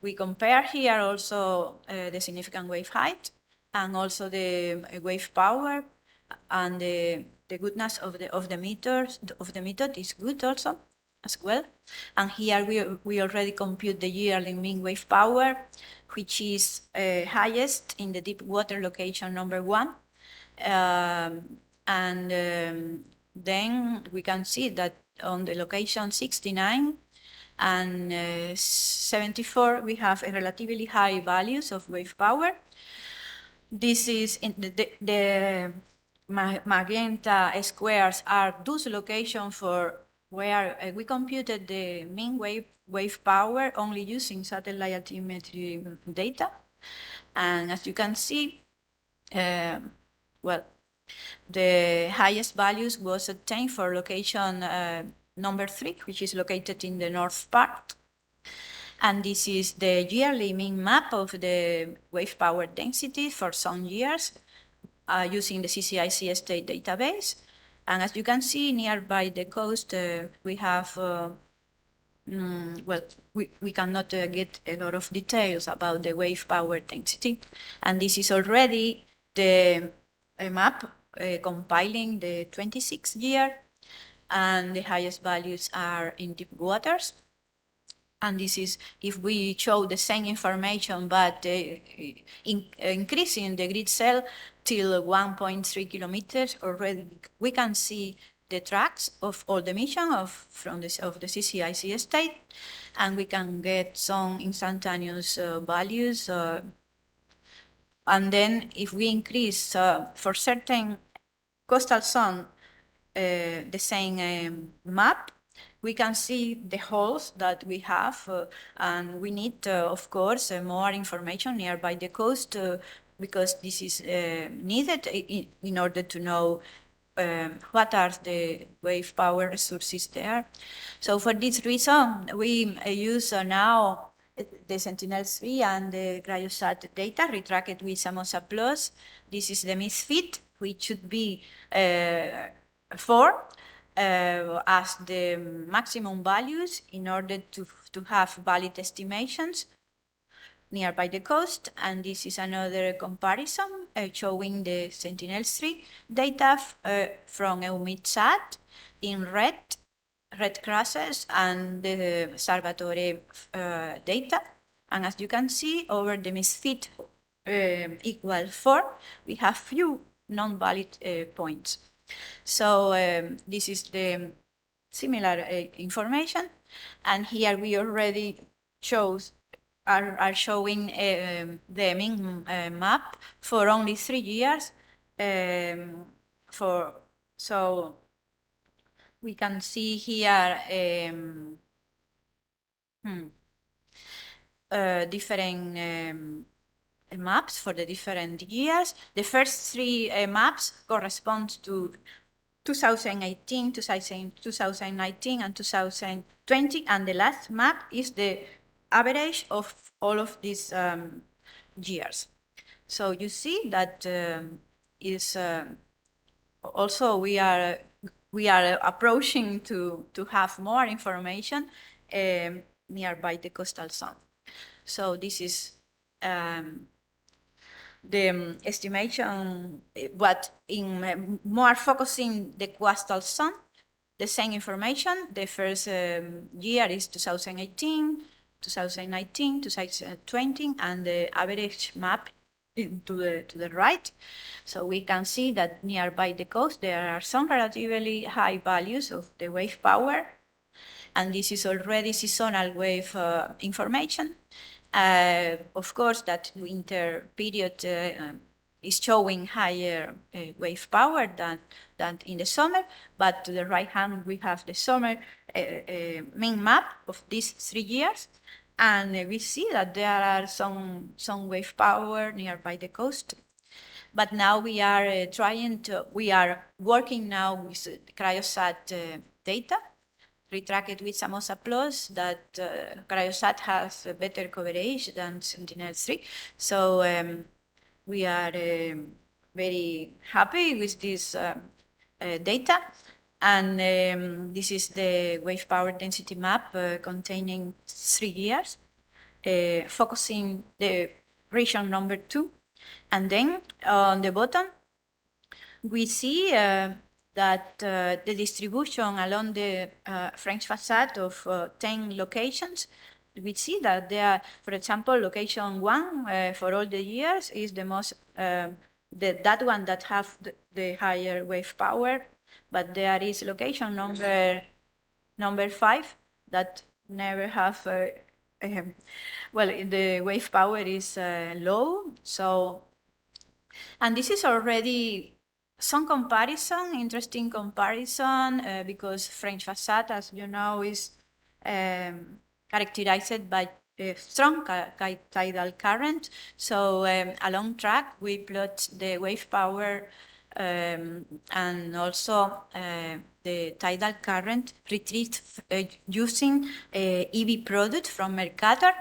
We compare here also the significant wave height and also the wave power, and the goodness of the method is good also as well. And here we already compute the yearly mean wave power, which is highest in the deep water location number 1. Then we can see that on the location 69 and 74, we have a relatively high values of wave power. This is in the magenta squares are those locations for where we computed the mean wave power only using satellite altimetry data. And as you can see, well, the highest values was obtained for location number 3, which is located in the north part. And this is the yearly mean map of the wave power density for some years using the CCIC state database. And as you can see, nearby the coast, we have, well, we cannot get a lot of details about the wave power density. And this is already the map compiling the 26th year, and the highest values are in deep waters. And this is if we show the same information, but increasing the grid cell till 1.3 kilometers, already we can see the tracks of all the mission of the CCIC state, and we can get some instantaneous values. And then if we increase for certain coastal zone the same map, we can see the holes that we have, and we need, of course, more information nearby the coast because this is needed in order to know what are the wave power resources there. So for this reason, we use now the Sentinel-3 and the Cryosat data retracked with Samosa Plus. This is the misfit, which should be 4 as the maximum values in order to have valid estimations nearby the coast. And this is another comparison showing the Sentinel-3 data from EUMETSAT in red crosses and the Salvatore data. And as you can see, over the misfit equal 4, we have few non-valid points. So this is the similar information, and here we already are showing the mean map for only 3 years. So we can see here different maps for the different years. The first 3 maps correspond to 2018, 2019, and 2020, and the last map is the average of all of these years. So you see that is also we are approaching to have more information nearby the coastal zone. So this is the estimation, but in more focusing the coastal zone, the same information. The first year is 2018, 2019, 2020, and the average map to the right. So we can see that nearby the coast there are some relatively high values of the wave power, and this is already seasonal wave information. Of course, that winter period is showing higher wave power than in the summer, but to the right hand we have the summer mean map of these 3 years, and we see that there are some wave power nearby the coast. But now we are we are working now with Cryosat data, retracked with Samosa Plus, that Cryosat has a better coverage than Sentinel-3. So we are very happy with this data. And this is the wave power density map containing 3 years, focusing the region number 2. And then on the bottom, we see that the distribution along the French facade of 10 locations, we see that there are, for example, location 1 for all the years is the most, that one that have the higher wave power, but there is location number 5 that never have, well, the wave power is low, so, and this is already some comparison, interesting comparison, because French facade, as you know, is characterized by a strong tidal current. So along track, we plot the wave power and also the tidal current retrieved using EV product from Mercator.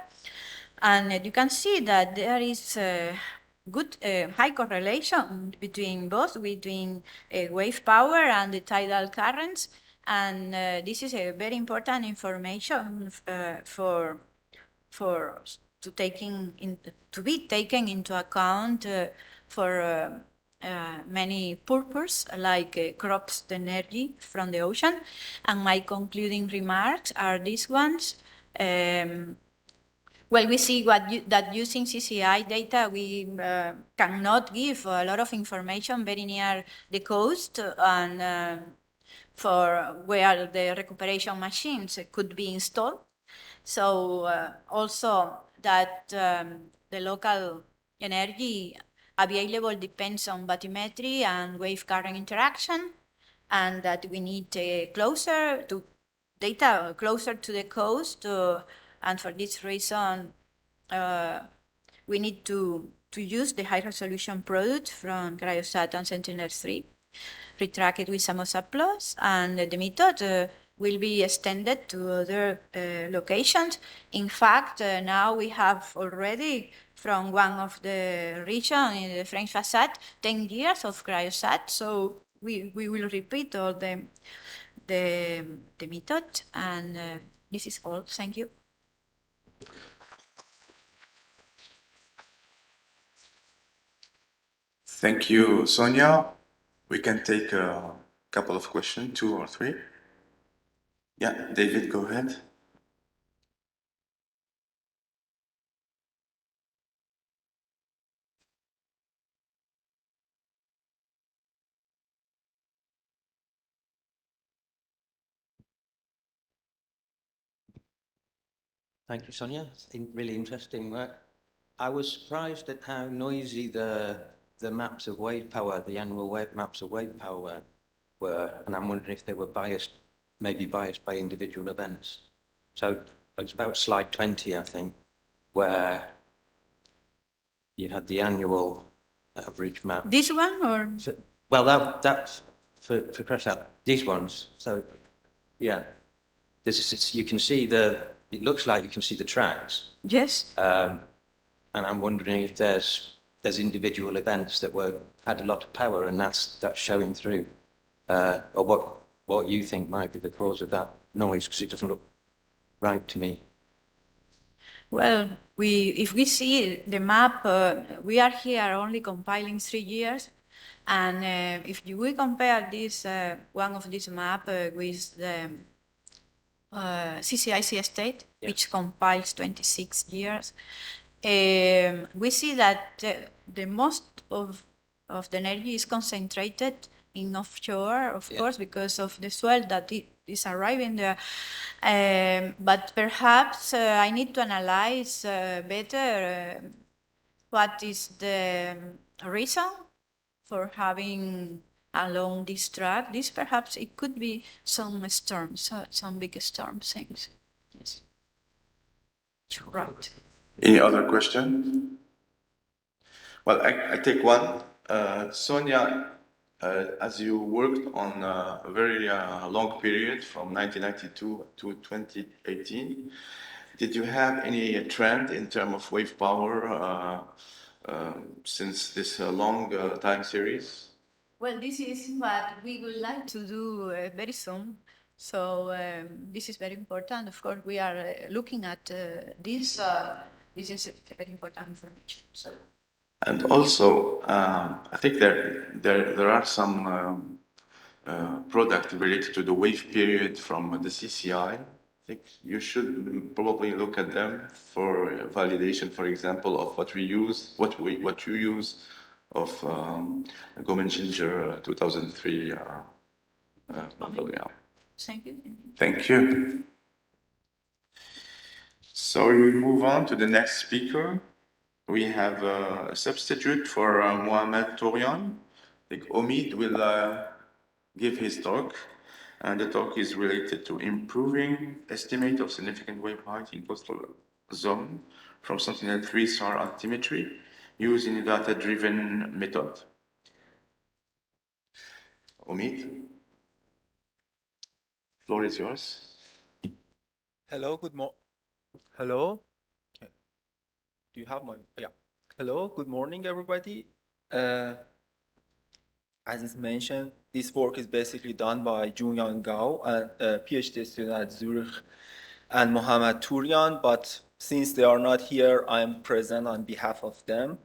And you can see that there is good high correlation between both, between wave power and the tidal currents. And this is a very important information to be taken into account for many purposes, like crops the energy from the ocean. And my concluding remarks are these ones. Well, we see that using CCI data, we cannot give a lot of information very near the coast and for where the recuperation machines could be installed. So also that the local energy available depends on bathymetry and wave current interaction, and that we need data closer to the coast, and for this reason, we need to use the high resolution product from Cryosat and Sentinel-3, retract it with Samosa Plus, and the method will be extended to other locations. In fact, now we have already from one of the region in the French facade 10 years of Cryosat, so we will repeat all the method, and this is all. Thank you. Thank you, Sonia. We can take a couple of questions, 2 or 3. Yeah, David, go ahead. Thank you, Sonia. It's really interesting work. I was surprised at how noisy the maps of wave power, the annual maps of wave power were, and I'm wondering if they were maybe biased by individual events. So it's about slide 20, I think, where you had the annual average map. This one, or? So, well, that's for Cryosat. These ones. So, yeah, you can see it looks like you can see the tracks. Yes. And I'm wondering if there's individual events that had a lot of power, and that's showing through, or what you think might be the cause of that noise, because it doesn't look right to me. Well, if we see the map, we are here only compiling 3 years, and if we compare this one of this map with the CCIC state, yeah, which compiles 26 years, we see that the most of the energy is concentrated in offshore, of course, because of the swell that is arriving there. But perhaps I need to analyze better what is the reason for having along this track. This perhaps it could be some storms, some big storm things. Yes. Right. Any other question? Well, I take one. Sonia, as you worked on a very long period from 1992 to 2018, did you have any trend in terms of wave power since this long time series? Well, this is what we would like to do very soon. So this is very important. Of course, we are looking at this. This is very important information. So. And also, I think there are some products related to the wave period from the CCI. I think you should probably look at them for validation, for example, of what you use of Gomen Ginger 2003 model. Yeah. Thank you. Thank you. So we move on to the next speaker. We have a substitute for Mohamed Tourian. I think Omid will give his talk. And the talk is related to improving estimate of significant wave height in coastal zone from Sentinel-3 SAR altimetry using a data-driven method. Omid, floor is yours. Hello, hello. Okay. Do you have my? Yeah. Hello, good morning, everybody. As is mentioned, this work is basically done by Junyang Gao, a PhD student at Zurich, and Mohamed Tourian, but since they are not here, I'm present on behalf of them.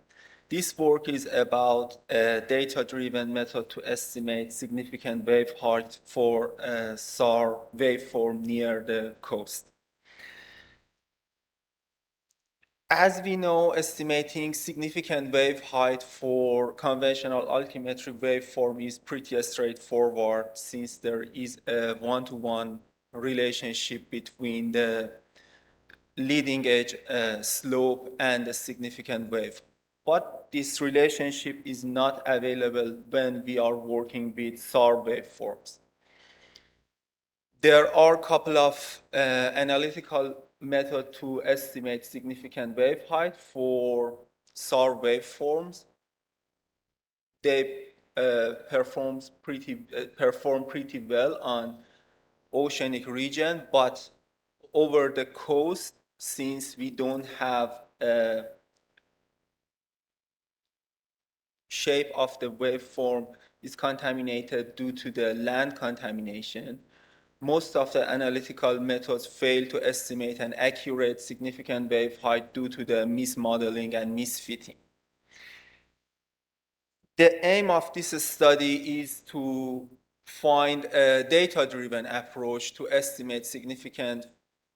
This work is about a data-driven method to estimate significant wave height for a SAR waveform near the coast. As we know, estimating significant wave height for conventional altimetry waveform is pretty straightforward since there is a one-to-one relationship between the leading edge slope and the significant wave. But this relationship is not available when we are working with SAR waveforms. There are a couple of analytical methods to estimate significant wave height for SAR waveforms. They perform pretty well on oceanic region, but over the coast, since we don't have a shape of the waveform is contaminated due to the land contamination, most of the analytical methods fail to estimate an accurate significant wave height due to the mismodeling and misfitting. The aim of this study is to find a data-driven approach to estimate significant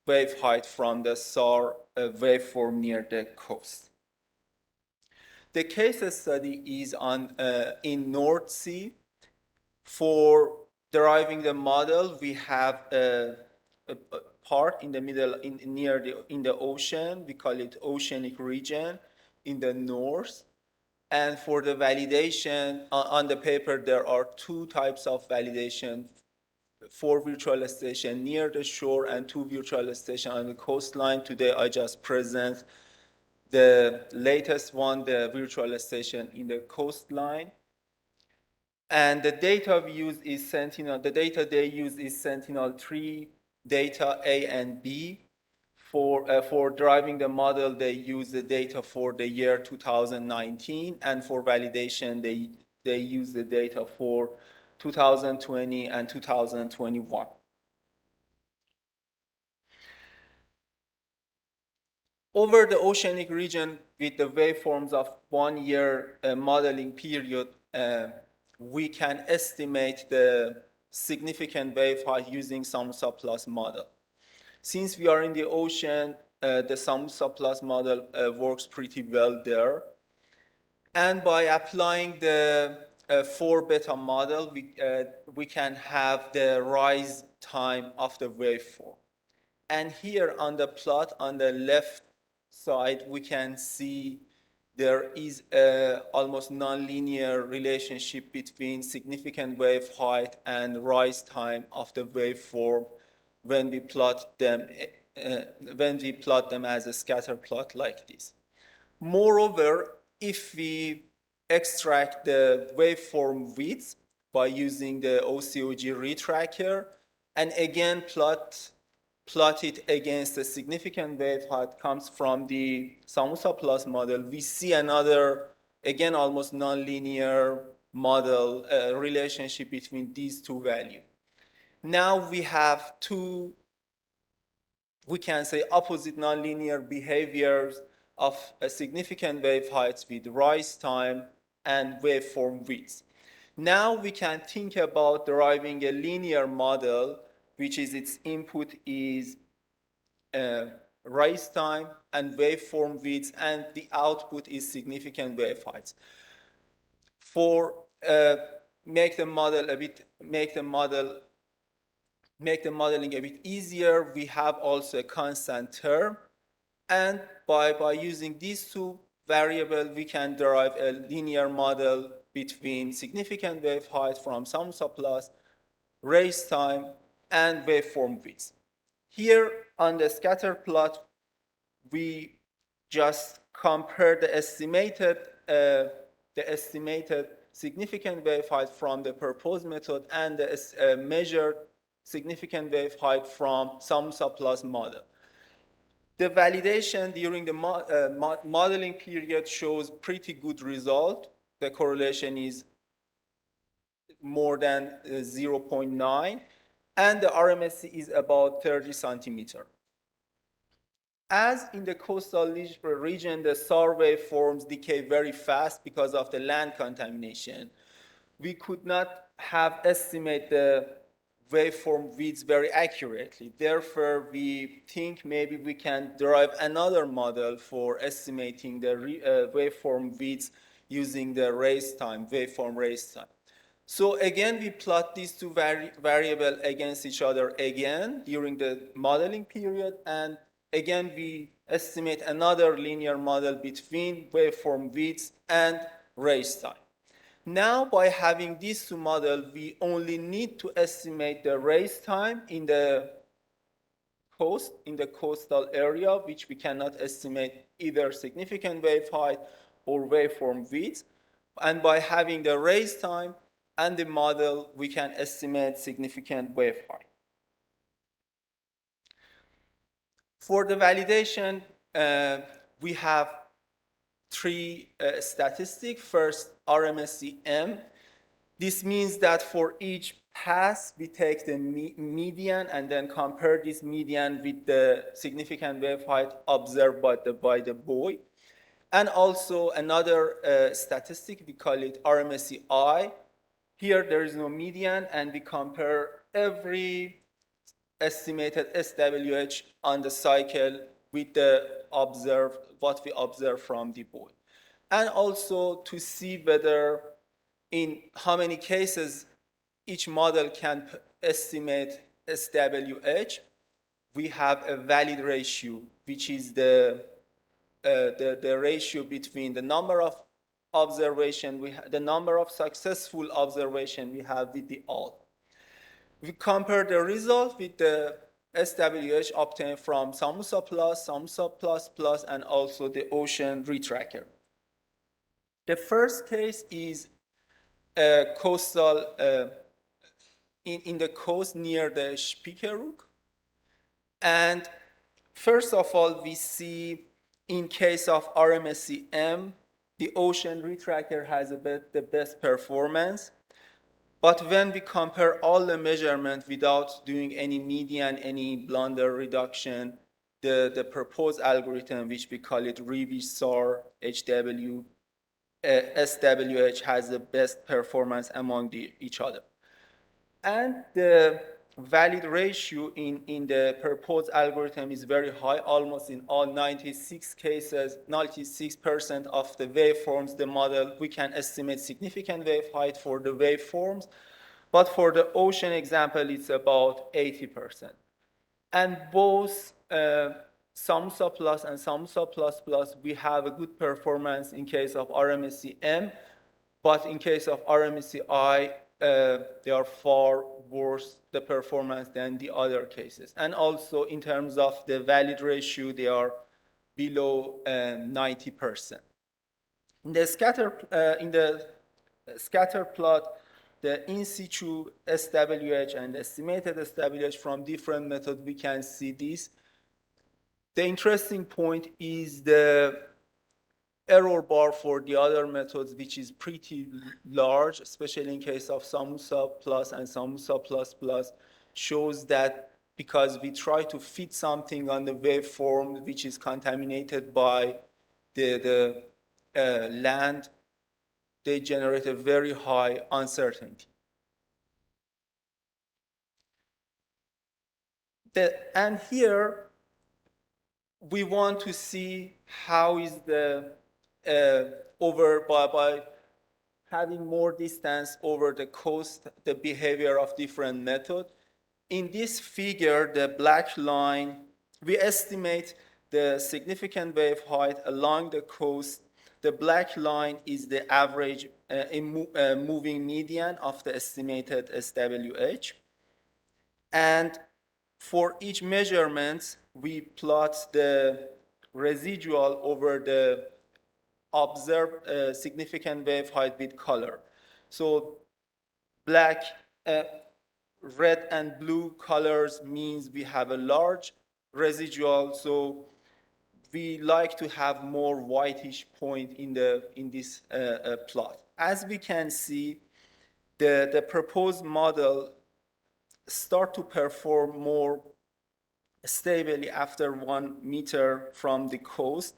wave height from the SAR waveform near the coast. The case study is in North Sea. For deriving the model, we have a part in the middle, in the ocean. We call it oceanic region in the north. And for the validation, on the paper, there are two types of validation: 4 virtual stations near the shore and 2 virtual stations on the coastline. Today, I just present the latest one, the virtual station in the coastline. And the data we use is Sentinel. The data they use is Sentinel-3 data A and B. For driving the model, they use the data for the year 2019, and for validation, they use the data for 2020 and 2021. Over the oceanic region, with the waveforms of 1 year modeling period, we can estimate the significant wave height using SAMUSA Plus model. Since we are in the ocean, the SAMUSA Plus model works pretty well there. And by applying the 4 beta model, we can have the rise time of the waveform. And here on the plot on the left side, we can see there is a almost nonlinear relationship between significant wave height and rise time of the waveform when we plot them as a scatter plot like this. Moreover, if we extract the waveform width by using the OCOG retracker and again plot it against the significant wave height comes from the SAMUSA Plus model, we see another, again, almost nonlinear model relationship between these two values. Now we have two, we can say, opposite nonlinear behaviors of a significant wave heights with rise time and waveform width. Now we can think about deriving a linear model, which is its input is rise time and waveform width, and the output is significant wave heights. For make the modeling a bit easier, we have also a constant term, and by using these two variables, we can derive a linear model between significant wave height from some subplus, rise time, and waveform width. Here on the scatter plot, we just compare the estimated significant wave height from the proposed method and the measured significant wave height from some subplus model. The validation during the modeling period shows pretty good result. The correlation is more than 0.9, and the RMSE is about 30 centimeter. As in the coastal region, the SAR waveforms decay very fast because of the land contamination. We could not have estimate the waveform widths very accurately. Therefore, we think maybe we can derive another model for estimating the waveform widths using the rise time, waveform rise time. So again, we plot these two variables against each other again during the modeling period, and again, we estimate another linear model between waveform widths and rise time. Now, by having these two models, we only need to estimate the rise time in the coastal area, which we cannot estimate either significant wave height or waveform width. And by having the rise time and the model, we can estimate significant wave height. For the validation, we have three statistics. First, RMSE-M. This means that for each pass, we take the median and then compare this median with the significant wave height observed by the buoy. And also another statistic, we call it RMSE-I. Here there is no median, and we compare every estimated SWH on the cycle with what we observe from the buoy. And also to see whether in how many cases each model can estimate SWH, we have a valid ratio, which is the ratio between the number of the number of successful observation we have with the odd. We compare the result with the SWH obtained from SAMUSA plus, SAMUSA plus plus, and also the ocean retracker. The first case is coastal, in the coast near the Spiekeroog. And first of all, we see in case of RMSE-M, the ocean retracker has the best performance. But when we compare all the measurements without doing any median, any blunder reduction, the proposed algorithm, which we call it REBI-SAR HW, SWH has the best performance among each other. And the valid ratio in the proposed algorithm is very high, almost in all 96 cases, 96% of the waveforms, the model, we can estimate significant wave height for the waveforms. But for the ocean example, it's about 80%. And both SAMUSA plus and SAMUSA plus plus, we have a good performance in case of RMSE-M, but in case of RMSE-I, they are far worse, the performance, than the other cases. And also in terms of the valid ratio, they are below 90%. In the scatter plot, the in situ SWH and estimated SWH from different methods, we can see this. The interesting point is the error bar for the other methods, which is pretty large, especially in case of SAMUSA plus and SAMUSA plus plus, shows that because we try to fit something on the waveform which is contaminated by the land, they generate a very high uncertainty. And here, we want to see how is the by having more distance over the coast, the behavior of different methods. In this figure, the black line, we estimate the significant wave height along the coast. The black line is the average moving median of the estimated SWH. And for each measurement, we plot the residual over the observed significant wave height with color. So black, red and blue colors means we have a large residual, so we like to have more whitish point in this plot. As we can see, the proposed model start to perform more stably after 1 meter from the coast.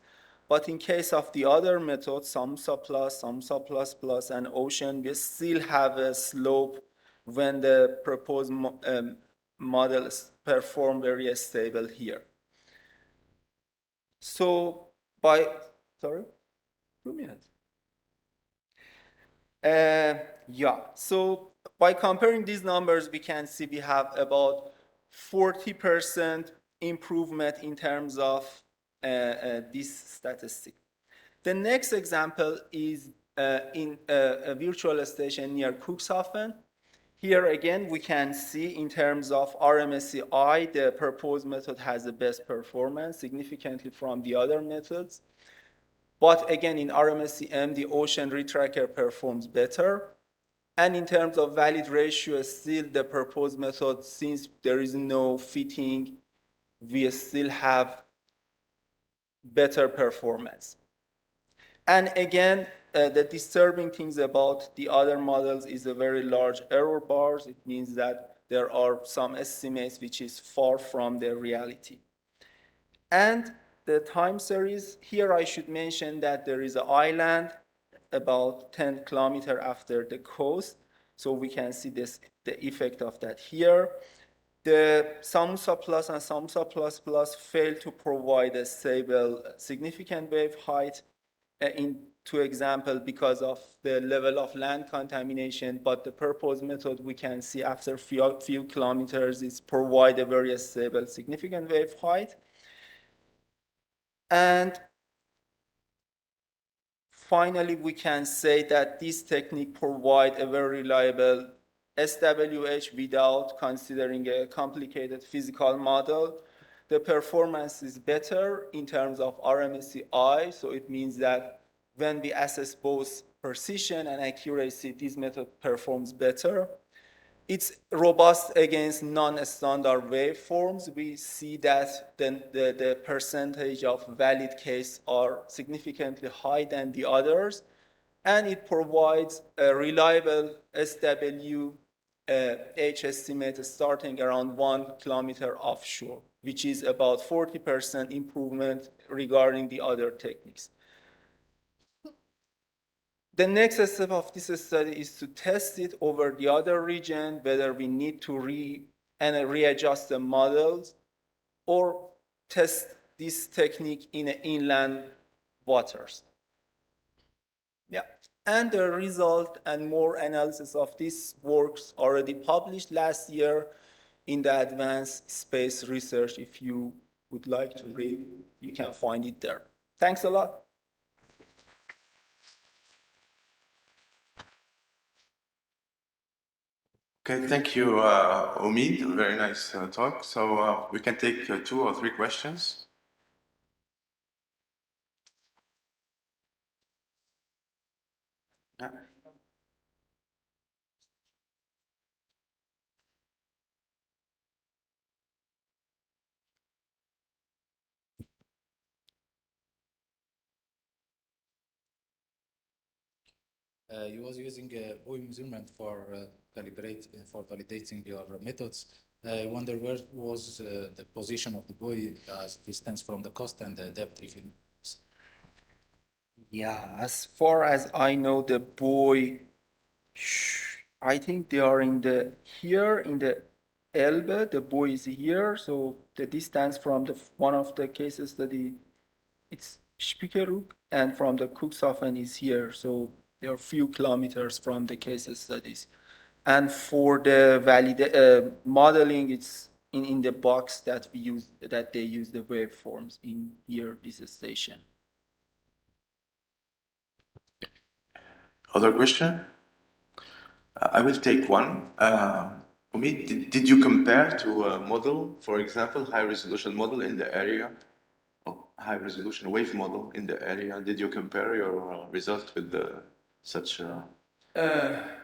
But in case of the other methods, SAMSA plus, SAMSA plus plus, and ocean, we still have a slope when the proposed models perform very stable here. So sorry, 2 minutes. Yeah, so by comparing these numbers, we can see we have about 40% improvement in terms of this statistic. The next example is in a virtual station near Cuxhaven. Here again, we can see in terms of RMSE-I, the proposed method has the best performance significantly from the other methods. But again, in RMSE-M, the ocean retracker performs better. And in terms of valid ratio, still the proposed method, since there is no fitting, we still have better performance. And again, the disturbing things about the other models is a very large error bars. It means that there are some estimates which is far from the reality. And the time series, here I should mention that there is an island about 10 kilometers after the coast. So we can see the effect of that here. The SAMSA plus and SAMSA plus plus fail to provide a stable significant wave height in 2 examples because of the level of land contamination, but the proposed method we can see after few kilometers is provide a very stable significant wave height. And finally, we can say that this technique provides a very reliable SWH without considering a complicated physical model. The performance is better in terms of RMSE-I, so it means that when we assess both precision and accuracy, this method performs better. It's robust against non-standard waveforms. We see that the percentage of valid cases are significantly higher than the others, and it provides a reliable SWH estimate starting around 1 kilometer offshore, which is about 40% improvement regarding the other techniques. The next step of this study is to test it over the other region, whether we need to readjust the models or test this technique in inland waters. Yeah, and the result and more analysis of this works already published last year in the Advanced Space Research. If you would like to read, you can find it there. Thanks a lot. Okay, thank you, Omid. Very nice talk. So we can take 2 or 3 questions. Yeah. You was using Bowie measurement for validating your methods. I wonder where was the position of the buoy as distance from the coast and the depth, if you know. Yeah, as far as I know, the buoy, I think they are in the here in the Elbe. The buoy is here, so the distance from the one of the case study, it's Spiekeroog, and from the Cuxhaven is here. So they are few kilometers from the case studies. And for the modeling, it's in the box that we use that they use the waveforms in here this station. Other question? I will take one. For me, did you compare to a model, for example, high resolution model in the area, or high resolution wave model in the area? Did you compare your result with such I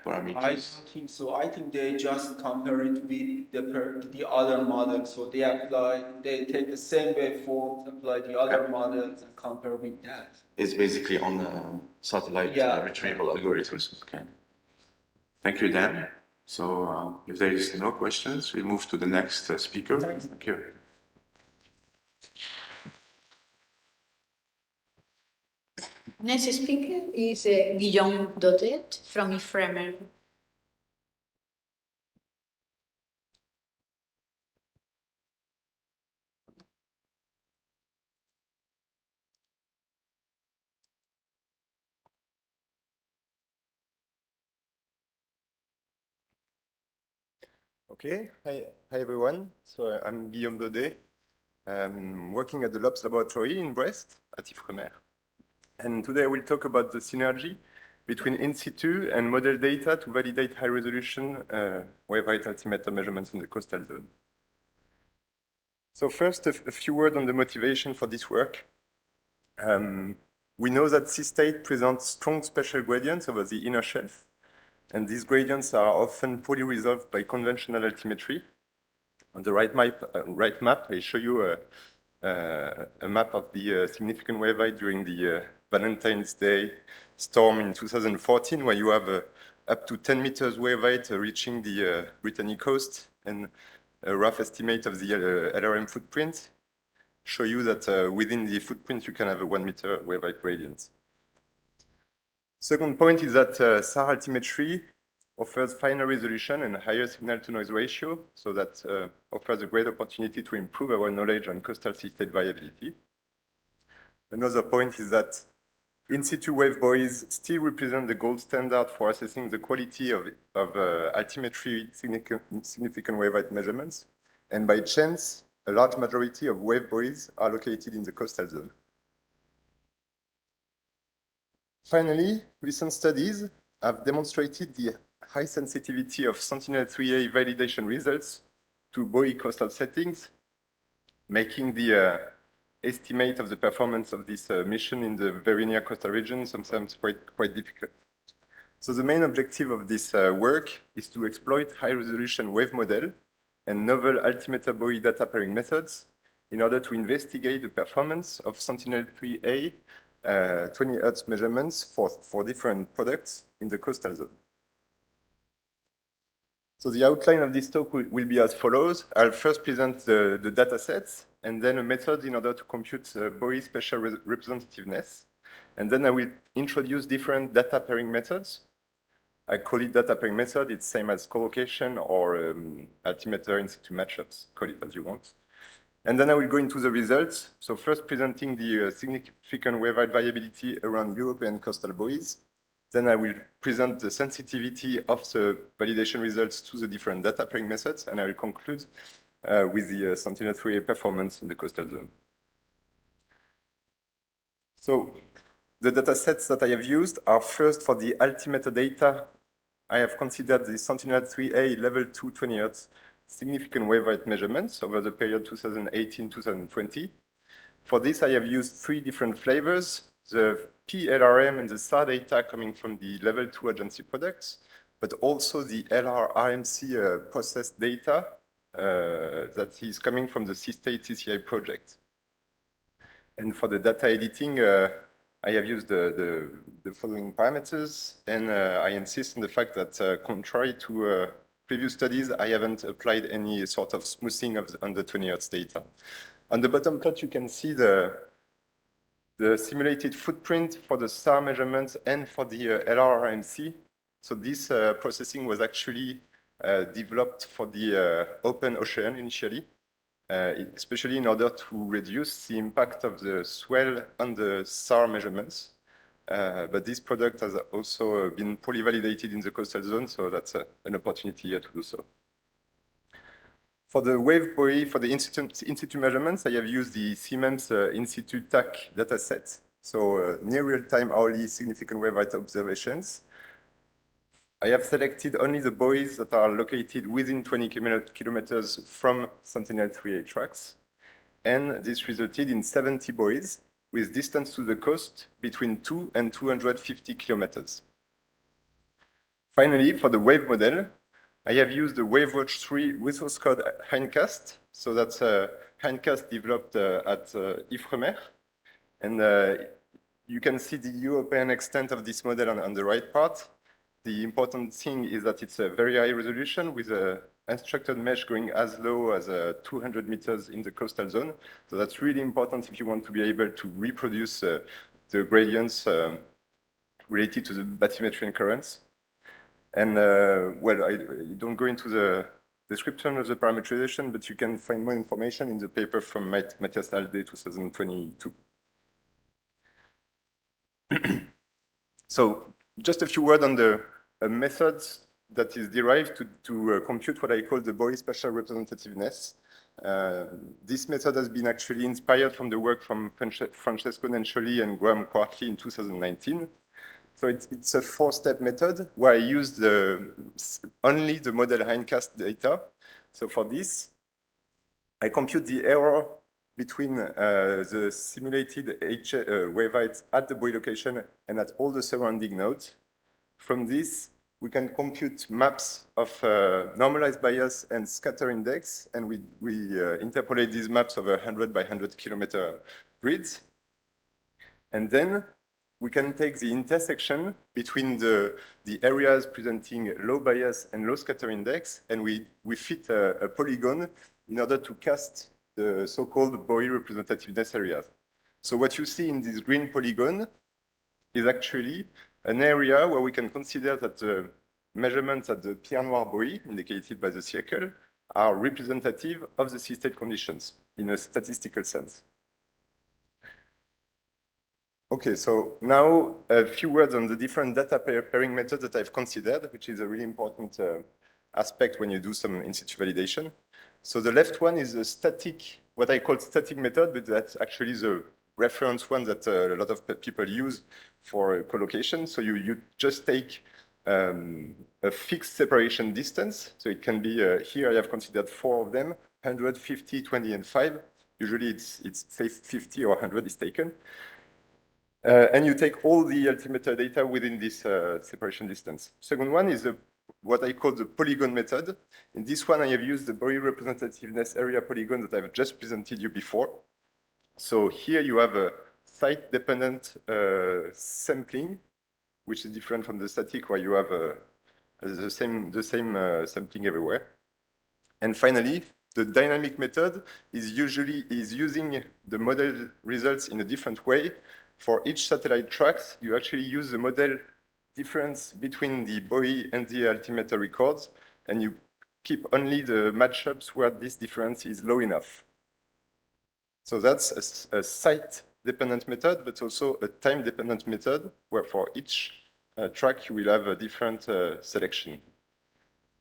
parameters? don't think so. I think they just compare it with the other model. So they take the same waveform, apply the other models, and compare with that. It's basically on satellite Yeah. retrieval algorithms. Okay. Thank you, Dan. So if there is no questions, we move to the next speaker. Thank you. Next speaker is Guillaume Daudet from Ifremer. Okay, hi everyone. So I'm Guillaume Daudet. I'm working at the LOPS laboratory in Brest at Ifremer. And today we'll talk about the synergy between in situ and model data to validate high resolution wave height altimeter measurements in the coastal zone. So first, a few words on the motivation for this work. We know that sea state presents strong spatial gradients over the inner shelf, and these gradients are often poorly resolved by conventional altimetry. On the right map, I show you a map of the significant wave height during the Valentine's Day storm in 2014, where you have up to 10 meters wave height reaching the Brittany coast, and a rough estimate of the LRM footprint show you that within the footprint you can have a 1 meter wave height gradient. Second point is that SAR altimetry offers finer resolution and higher signal-to-noise ratio, so that offers a great opportunity to improve our knowledge on coastal sea state variability. Another point is that in situ wave buoys still represent the gold standard for assessing the quality of altimetry significant wave height measurements, and by chance, a large majority of wave buoys are located in the coastal zone. Finally, recent studies have demonstrated the high sensitivity of Sentinel-3A validation results to buoy coastal settings, making the estimate of the performance of this mission in the very near coastal region sometimes quite difficult. So the main objective of this work is to exploit high-resolution wave model and novel altimeter buoy data pairing methods in order to investigate the performance of Sentinel-3A 20 Hz measurements for different products in the coastal zone. So the outline of this talk will be as follows. I'll first present the data sets and then a method in order to compute buoy spatial representativeness. And then I will introduce different data pairing methods. I call it data pairing method. It's same as collocation or altimeter in situ matchups, call it as you want. And then I will go into the results. So first presenting the significant wave height variability around European coastal buoys. Then I will present the sensitivity of the validation results to the different data pairing methods, and I will conclude with the Sentinel-3A performance in the coastal zone. So the data sets that I have used are first for the altimeter data. I have considered the Sentinel-3A level 2 20 Hz significant wave height measurements over the period 2018-2020. For this, I have used 3 different flavors, the PLRM and the SAR data coming from the level 2 agency products, but also the LR-RMC processed data that is coming from the Sea-State CCI project. And for the data editing, I have used the following parameters, and I insist on the fact that contrary to previous studies, I haven't applied any sort of smoothing on the 20 Hz data. On the bottom plot, you can see the the simulated footprint for the SAR measurements and for the LRRMC. So this processing was actually developed for the open ocean initially, especially in order to reduce the impact of the swell on the SAR measurements. But this product has also been fully validated in the coastal zone, so that's an opportunity here to do so. For the wave buoy, for the in situ measurements, I have used the Siemens in situ TAC dataset, so near real-time hourly significant wave height observations. I have selected only the buoys that are located within 20 kilometers from Sentinel-3A tracks, and this resulted in 70 buoys with distance to the coast between 2 and 250 kilometers. Finally, for the wave model, I have used the WaveWatch 3 resource code hindcast. So that's a hindcast developed at ESA-ESRIN. And you can see the European extent of this model on the right part. The important thing is that it's a very high resolution with a unstructured mesh going as low as 200 meters in the coastal zone. So that's really important if you want to be able to reproduce the gradients related to the bathymetric currents. And well, I don't go into the description of the parametrization, but you can find more information in the paper from Matthias Alde, 2022. So just a few words on the method that is derived to compute what I call the buoy spatial representativeness. This method has been actually inspired from the work from Francesco Nencioli and Graham Quartley in 2019. So it's a four-step method where I use only the model hindcast data. So for this, I compute the error between the simulated wave heights at the buoy location and at all the surrounding nodes. From this, we can compute maps of normalized bias and scatter index, and we interpolate these maps over 100 by 100 kilometer grids. And then we can take the intersection between the areas presenting low bias and low scatter index, and we fit a polygon in order to cast the so-called buoy representativeness areas. So what you see in this green polygon is actually an area where we can consider that the measurements at the Pierre Noir buoy, indicated by the circle, are representative of the sea state conditions in a statistical sense. Okay, so now a few words on the different data pairing methods that I've considered, which is a really important aspect when you do some in situ validation. So the left one is a static, what I call static method, but that's actually the reference one that a lot of people use for collocation. So you just take a fixed separation distance. So it can be, here I have considered 4 of them, 100, 50, 20, and 5. Usually it's say 50 or 100 is taken. And you take all the altimeter data within this separation distance. Second one is what I call the polygon method. In this one, I have used the buoy representativeness area polygon that I've just presented you before. So here you have a site-dependent sampling, which is different from the static, where you have the same sampling everywhere. And finally, the dynamic method is using the model results in a different way. For each satellite tracks, you actually use the model difference between the buoy and the altimeter records, and you keep only the matchups where this difference is low enough. So that's a site-dependent method, but also a time-dependent method, where for each track you will have a different selection.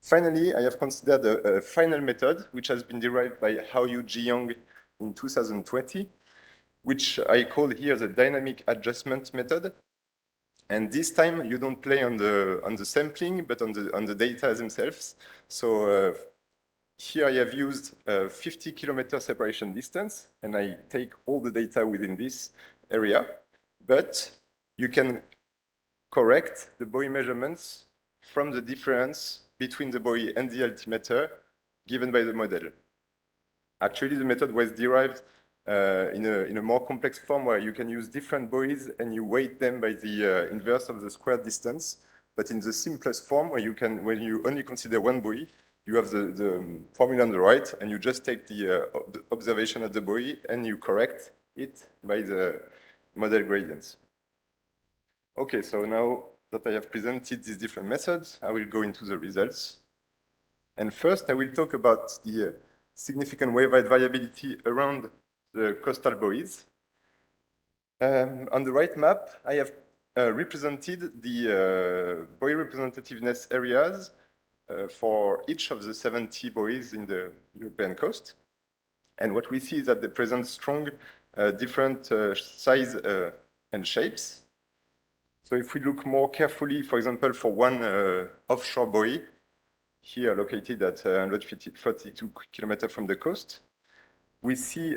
Finally, I have considered a final method, which has been derived by Haoyu Jiang in 2020, which I call here the dynamic adjustment method. And this time you don't play on the sampling, but on the data themselves. So here I have used a 50 kilometer separation distance, and I take all the data within this area. But you can correct the buoy measurements from the difference between the buoy and the altimeter given by the model. Actually, the method was derived in a more complex form where you can use different buoys and you weight them by the inverse of the squared distance. But in the simplest form, where when you only consider one buoy, you have the formula on the right, and you just take the observation at the buoy and you correct it by the model gradients. Okay, so now that I have presented these different methods, I will go into the results. And first, I will talk about the significant wave height variability around the coastal buoys. On the right map, I have represented the buoy representativeness areas for each of the 70 buoys in the European coast. And what we see is that they present strong different size and shapes. So if we look more carefully, for example, for one offshore buoy, here located at 142 kilometers from the coast, we see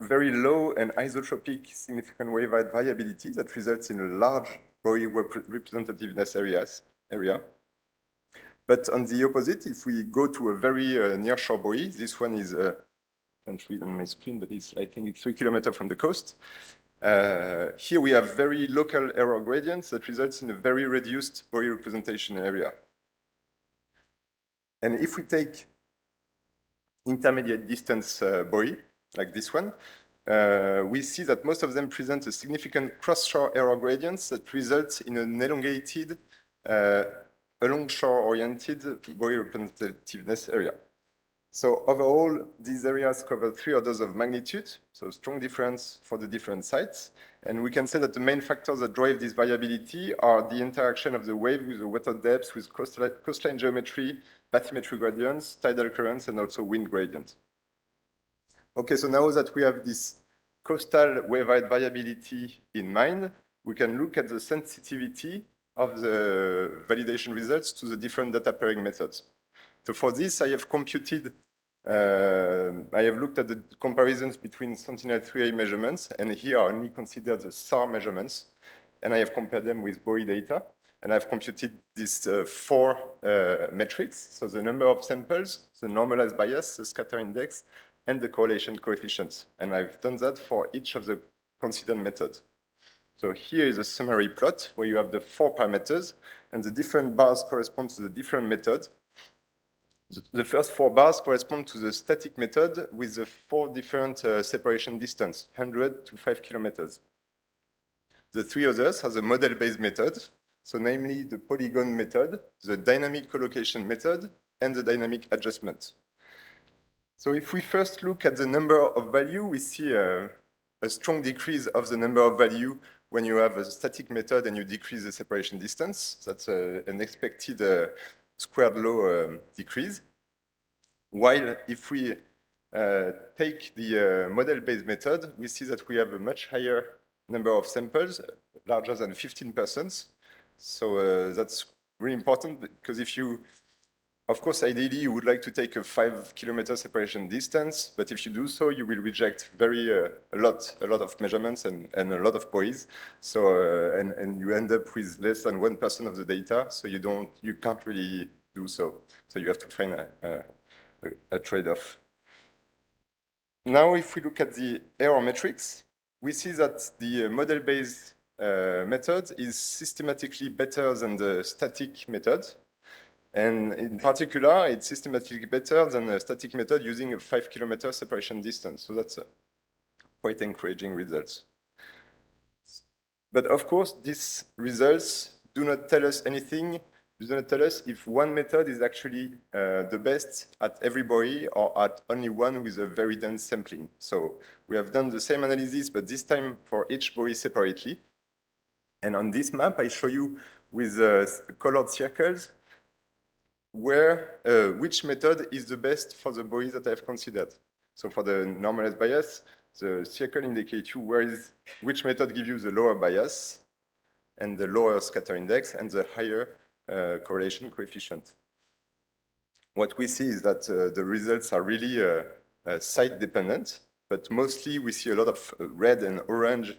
very low and isotropic significant wave height variability that results in a large buoy representativeness area. But on the opposite, if we go to a very near-shore buoy, this one is, I can't read on my screen, but I think it's 3 kilometers from the coast. Here we have very local error gradients that results in a very reduced buoy representation area. And if we take intermediate distance buoy, like this one, we see that most of them present a significant cross-shore error gradients that result in an elongated, along-shore-oriented buoy representativeness area. So overall, these areas cover 3 orders of magnitude, so strong difference for the different sites. And we can say that the main factors that drive this variability are the interaction of the wave with the water depth, with coastline geometry, bathymetry gradients, tidal currents, and also wind gradients. Okay, so now that we have this coastal wave height variability in mind, we can look at the sensitivity of the validation results to the different data pairing methods. So for this, I have computed, I have looked at the comparisons between Sentinel-3A measurements, and here I only consider the SAR measurements, and I have compared them with buoy data, and I've computed these 4 metrics, so the number of samples, the normalized bias, the scatter index, and the correlation coefficients. And I've done that for each of the considered methods. So here is a summary plot where you have the 4 parameters, and the different bars correspond to the different methods. The first 4 bars correspond to the static method with the 4 different separation distance, 100 to 5 kilometers. The 3 others are the model-based method, so namely the polygon method, the dynamic collocation method, and the dynamic adjustment. So if we first look at the number of value, we see a strong decrease of the number of value when you have a static method and you decrease the separation distance. That's an expected squared law decrease. While if we take the model-based method, we see that we have a much higher number of samples, larger than 15%. So that's really important because if you, of course, ideally you would like to take a 5 kilometer separation distance, but if you do so, you will reject a lot of measurements and a lot of buoys. So and you end up with less than 1% of the data. So you can't really do so. So you have to find a trade-off. Now, if we look at the error metrics, we see that the model-based method is systematically better than the static method. And in particular, it's systematically better than a static method using a 5 kilometer separation distance. So that's quite encouraging results. But of course, these results do not tell us anything. Do not tell us if one method is actually the best at every buoy or at only one with a very dense sampling. So we have done the same analysis, but this time for each buoy separately. And on this map, I show you with colored circles where which method is the best for the buoys that I've considered. So for the normalized bias, the circle indicates you which method gives you the lower bias and the lower scatter index and the higher correlation coefficient. What we see is that the results are really site dependent, but mostly we see a lot of red and orange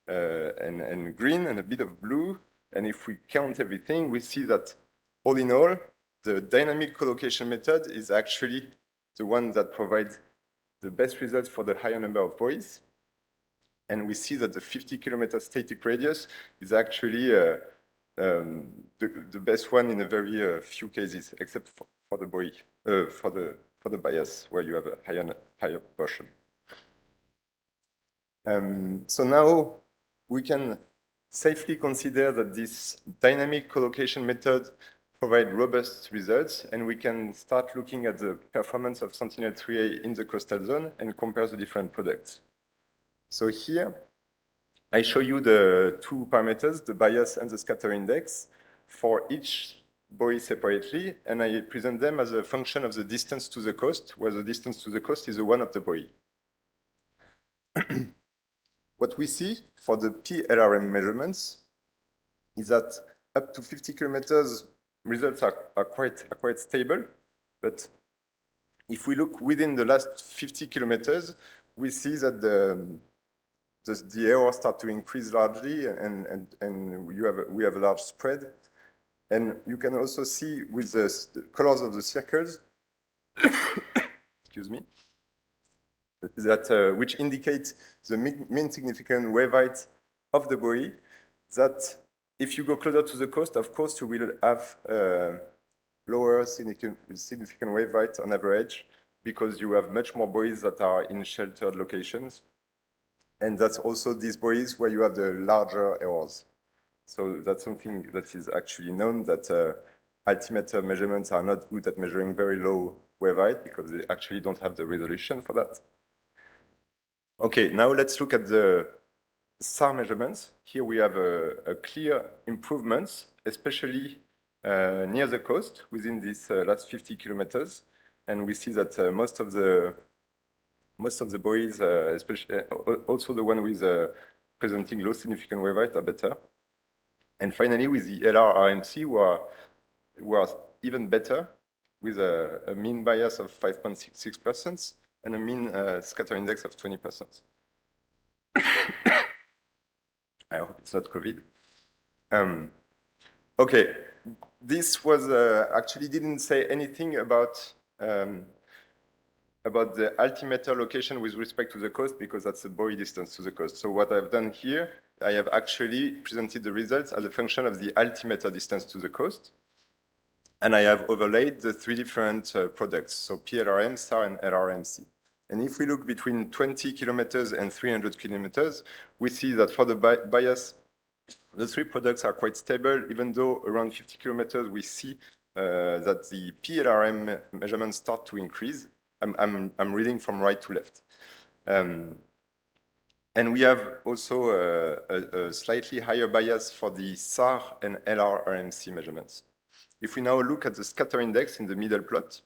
and green and a bit of blue. And if we count everything, we see that all in all, the dynamic collocation method is actually the one that provides the best results for the higher number of buoys. And we see that the 50 kilometer static radius is actually the best one in a very few cases, except for the buoy, for the bias, where you have a higher proportion. So now we can safely consider that this dynamic collocation method provides robust results, and we can start looking at the performance of Sentinel-3A in the coastal zone and compare the different products. So here, I show you the two parameters, the bias and the scatter index, for each buoy separately, and I present them as a function of the distance to the coast, where the distance to the coast is the one of the buoy. What we see for the PLRM measurements is that up to 50 kilometers, results are quite stable. But if we look within the last 50 kilometers, we see that the errors start to increase largely, and we have a large spread. And you can also see with the colors of the circles, excuse me, that which indicate the mean significant wave height of the buoy, that if you go closer to the coast, of course, you will have lower significant wave height on average, because you have much more buoys that are in sheltered locations. And that's also these buoys where you have the larger errors. So that's something that is actually known, that altimeter measurements are not good at measuring very low wave height because they actually don't have the resolution for that. Okay, now let's look at the SAR measurements. Here we have a clear improvement, especially near the coast within these last 50 kilometers. And we see that most of the buoys, especially also the one with presenting low significant wave height, are better. And finally, with the LR-RMC, we are even better, with a mean bias of 5.66% and a mean scatter index of 20%. I hope it's not COVID. Okay, this was actually didn't say anything about the altimeter location with respect to the coast, because that's the buoy distance to the coast. So what I've done here, I have actually presented the results as a function of the altimeter distance to the coast. And I have overlaid the three different products, so PLRM, SAR, and LRMC. And if we look between 20 kilometers and 300 kilometers, we see that for the bias, the three products are quite stable, even though around 50 kilometers, we see that the PLRM measurements start to increase. I'm reading from right to left. And we have also a slightly higher bias for the SAR and LR-RMC measurements. If we now look at the scatter index in the middle plot,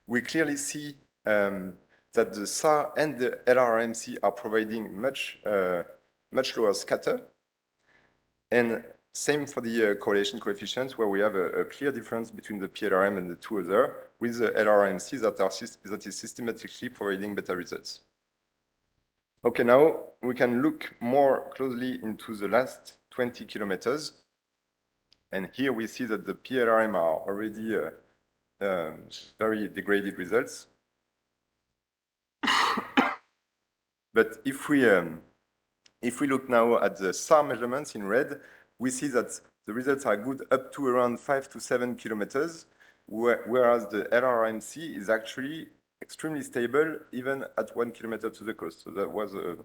we clearly see that the SAR and the LR-RMC are providing much lower scatter. And same for the correlation coefficients, where we have a clear difference between the PLRM and the two other, with the LR-RMC that is systematically providing better results. Okay, now we can look more closely into the last 20 kilometers. And here we see that the PLRM are already very degraded results. But if we look now at the SAR measurements in red, we see that the results are good up to around 5 to 7 kilometers, whereas the LRMC is actually extremely stable even at 1 kilometer to the coast. So that was a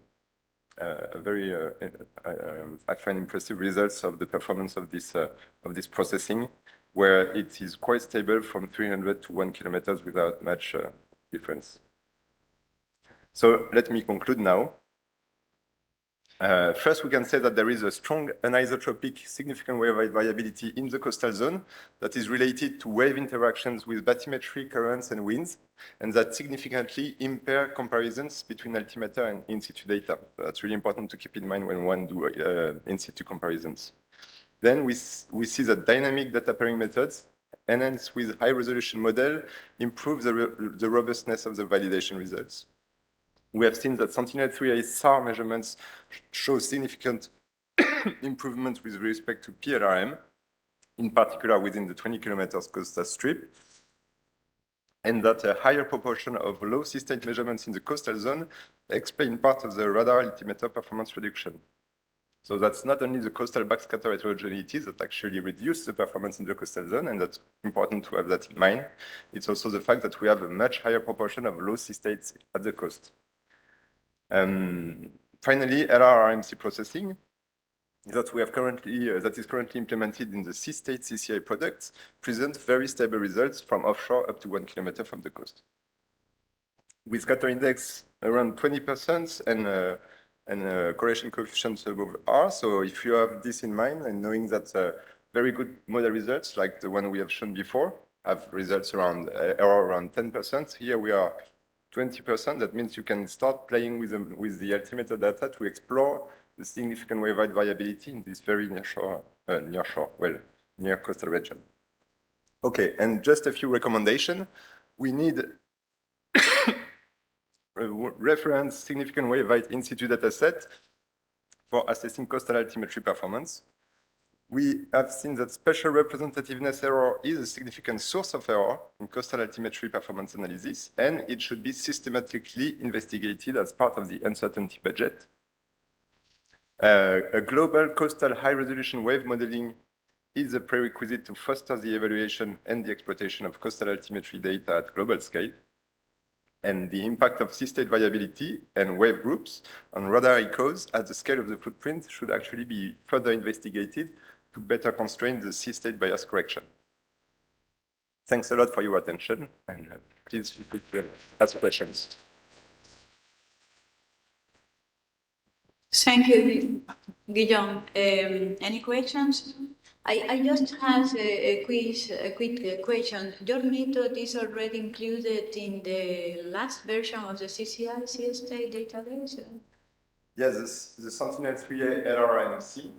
very, I find, impressive results of the performance of this processing, where it is quite stable from 300 to 1 kilometers without much difference. So let me conclude now. First, we can say that there is a strong anisotropic significant wave height variability in the coastal zone that is related to wave interactions with bathymetry, currents, and winds, and that significantly impair comparisons between altimeter and in-situ data. That's really important to keep in mind when one do in-situ comparisons. Then we see that dynamic data pairing methods, enhanced with high-resolution model, improve the robustness of the validation results. We have seen that Sentinel-3A SAR measurements show significant improvement with respect to PLRM, in particular within the 20 kilometers coastal strip, and that a higher proportion of low C-state measurements in the coastal zone explain part of the radar altimeter performance reduction. So that's not only the coastal backscatter heterogeneity that actually reduce the performance in the coastal zone, and that's important to have that in mind. It's also the fact that we have a much higher proportion of low C-states at the coast. Finally, LRRMC processing that we have currently that is currently implemented in the C-state CCI products presents very stable results from offshore up to 1 kilometer from the coast, with scatter index around 20% and correlation coefficients above R. So if you have this in mind and knowing that very good model results like the one we have shown before have results around error around 10%. Here we are 20%. That means you can start playing with the altimeter data to explore the significant wave height variability in this very near coastal region. Okay, and just a few recommendations. We need a reference significant wave height in situ data set for assessing coastal altimetry performance. We have seen that special representativeness error is a significant source of error in coastal altimetry performance analysis, and it should be systematically investigated as part of the uncertainty budget. A global coastal high-resolution wave modeling is a prerequisite to foster the evaluation and the exploitation of coastal altimetry data at global scale. And the impact of sea-state variability and wave groups on radar echoes at the scale of the footprint should actually be further investigated to better constrain the sea-state bias correction. Thanks a lot for your attention, and please feel free to ask questions. Thank you, Guillaume. Any questions? I just have a quick question. Your method is already included in the last version of the CCI CST database? Yes, the Sentinel-3A LRMC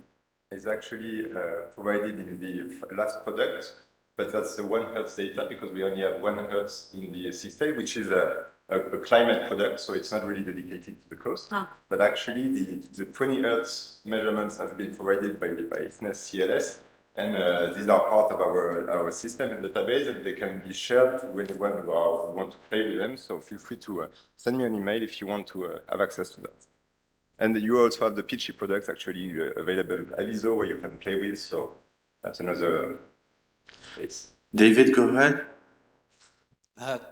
is actually provided in the last product, but that's the 1 Hertz data because we only have 1 Hertz in the C-state, which is a climate product, so it's not really dedicated to the coast. But actually, the 20 Hertz measurements have been provided by SNES CLS, and these are part of our system and database, and they can be shared to anyone who want to play with them. So feel free to send me an email if you want to have access to that. And you also have the PG products actually available at ISO where you can play with. So that's another place. David, go ahead.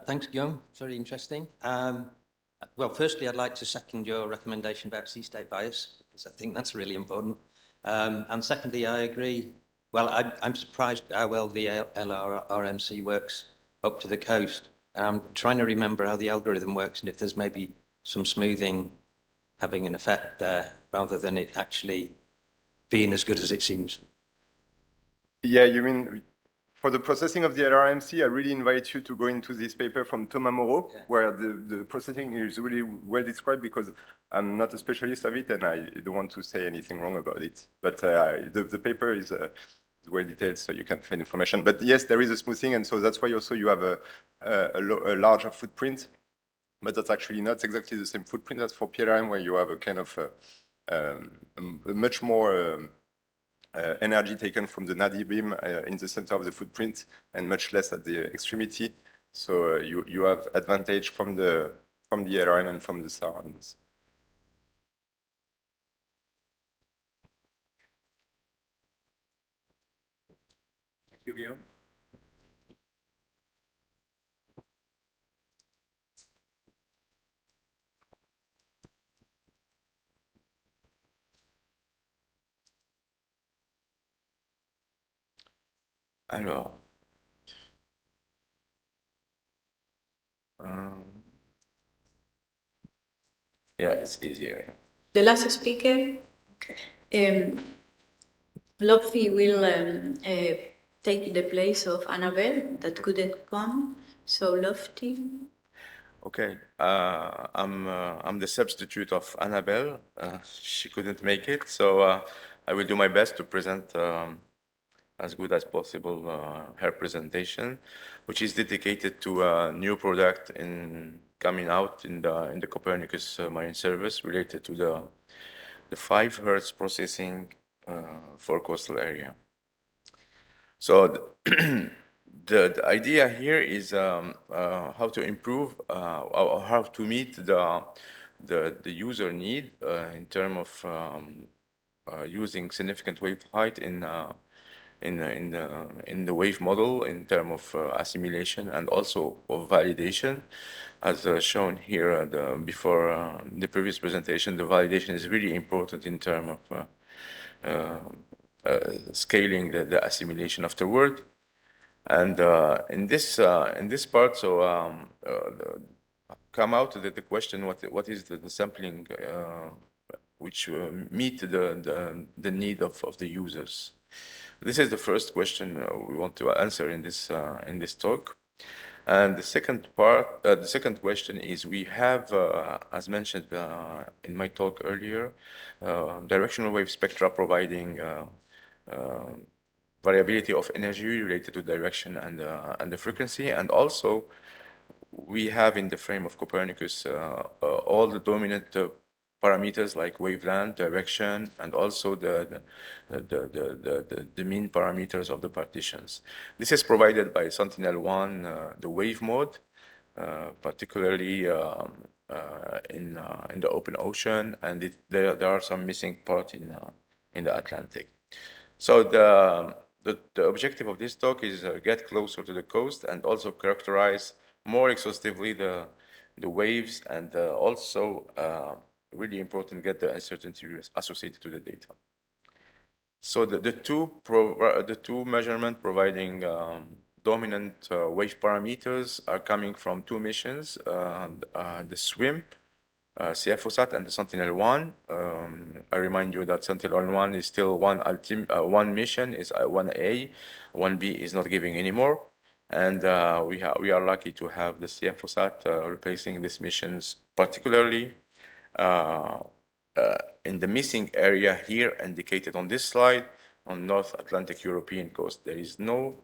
Thanks, Guillaume. Very interesting. Well, firstly, I'd like to second your recommendation about sea-state bias, because I think that's really important. And secondly, I agree. Well, I'm surprised how well the LRRMC works up to the coast. I'm trying to remember how the algorithm works and if there's maybe some smoothing having an effect there rather than it actually being as good as it seems. Yeah, you mean for the processing of the LRMC, I really invite you to go into this paper from Thomas Moreau, where the processing is really well described because I'm not a specialist of it and I don't want to say anything wrong about it. But the paper is well detailed, so you can find information. But yes, there is a smoothing, and so that's why also you have a larger footprint. But that's actually not exactly the same footprint as for PLRM, where you have a kind of a much more energy taken from the NADI beam in the center of the footprint and much less at the extremity. So you have advantage from the LRM and from the surroundings. Thank you, Guillaume. Alors, yeah, it's easier. The last speaker, Lofty will take the place of Annabelle that couldn't come. So Lofty. Okay, I'm the substitute of Annabelle. She couldn't make it, so I will do my best to present as good as possible her presentation, which is dedicated to a new product coming out in the Copernicus marine service related to the 5 Hertz processing for coastal area. So the idea here is how to improve or how to meet the user need in terms of using significant wave height in the wave model in terms of assimilation and also of validation. As shown here before the previous presentation, the validation is really important in terms of scaling the assimilation afterward. And in this part, so come out the question, what is the sampling which meet the need of the users? This is the first question we want to answer in this talk. And the second part, the second question is we have, as mentioned in my talk earlier, directional wave spectra providing variability of energy related to direction and the frequency, and also we have in the frame of Copernicus all the dominant parameters like wavelength, direction, and also the mean parameters of the partitions. This is provided by Sentinel-1, the wave mode, particularly in the open ocean, and there are some missing parts in the Atlantic. So the objective of this talk is get closer to the coast and also characterize more exhaustively the waves, and also really important, get the uncertainty associated to the data. So the two measurements providing dominant wave parameters are coming from two missions, the SWIM, CFOSAT, and the Sentinel-1. I remind you that Sentinel-1 is still one mission, is 1A, 1B is not giving anymore. And we are lucky to have the CFOSAT replacing these missions, particularly in the missing area here indicated on this slide on North Atlantic European coast. There is no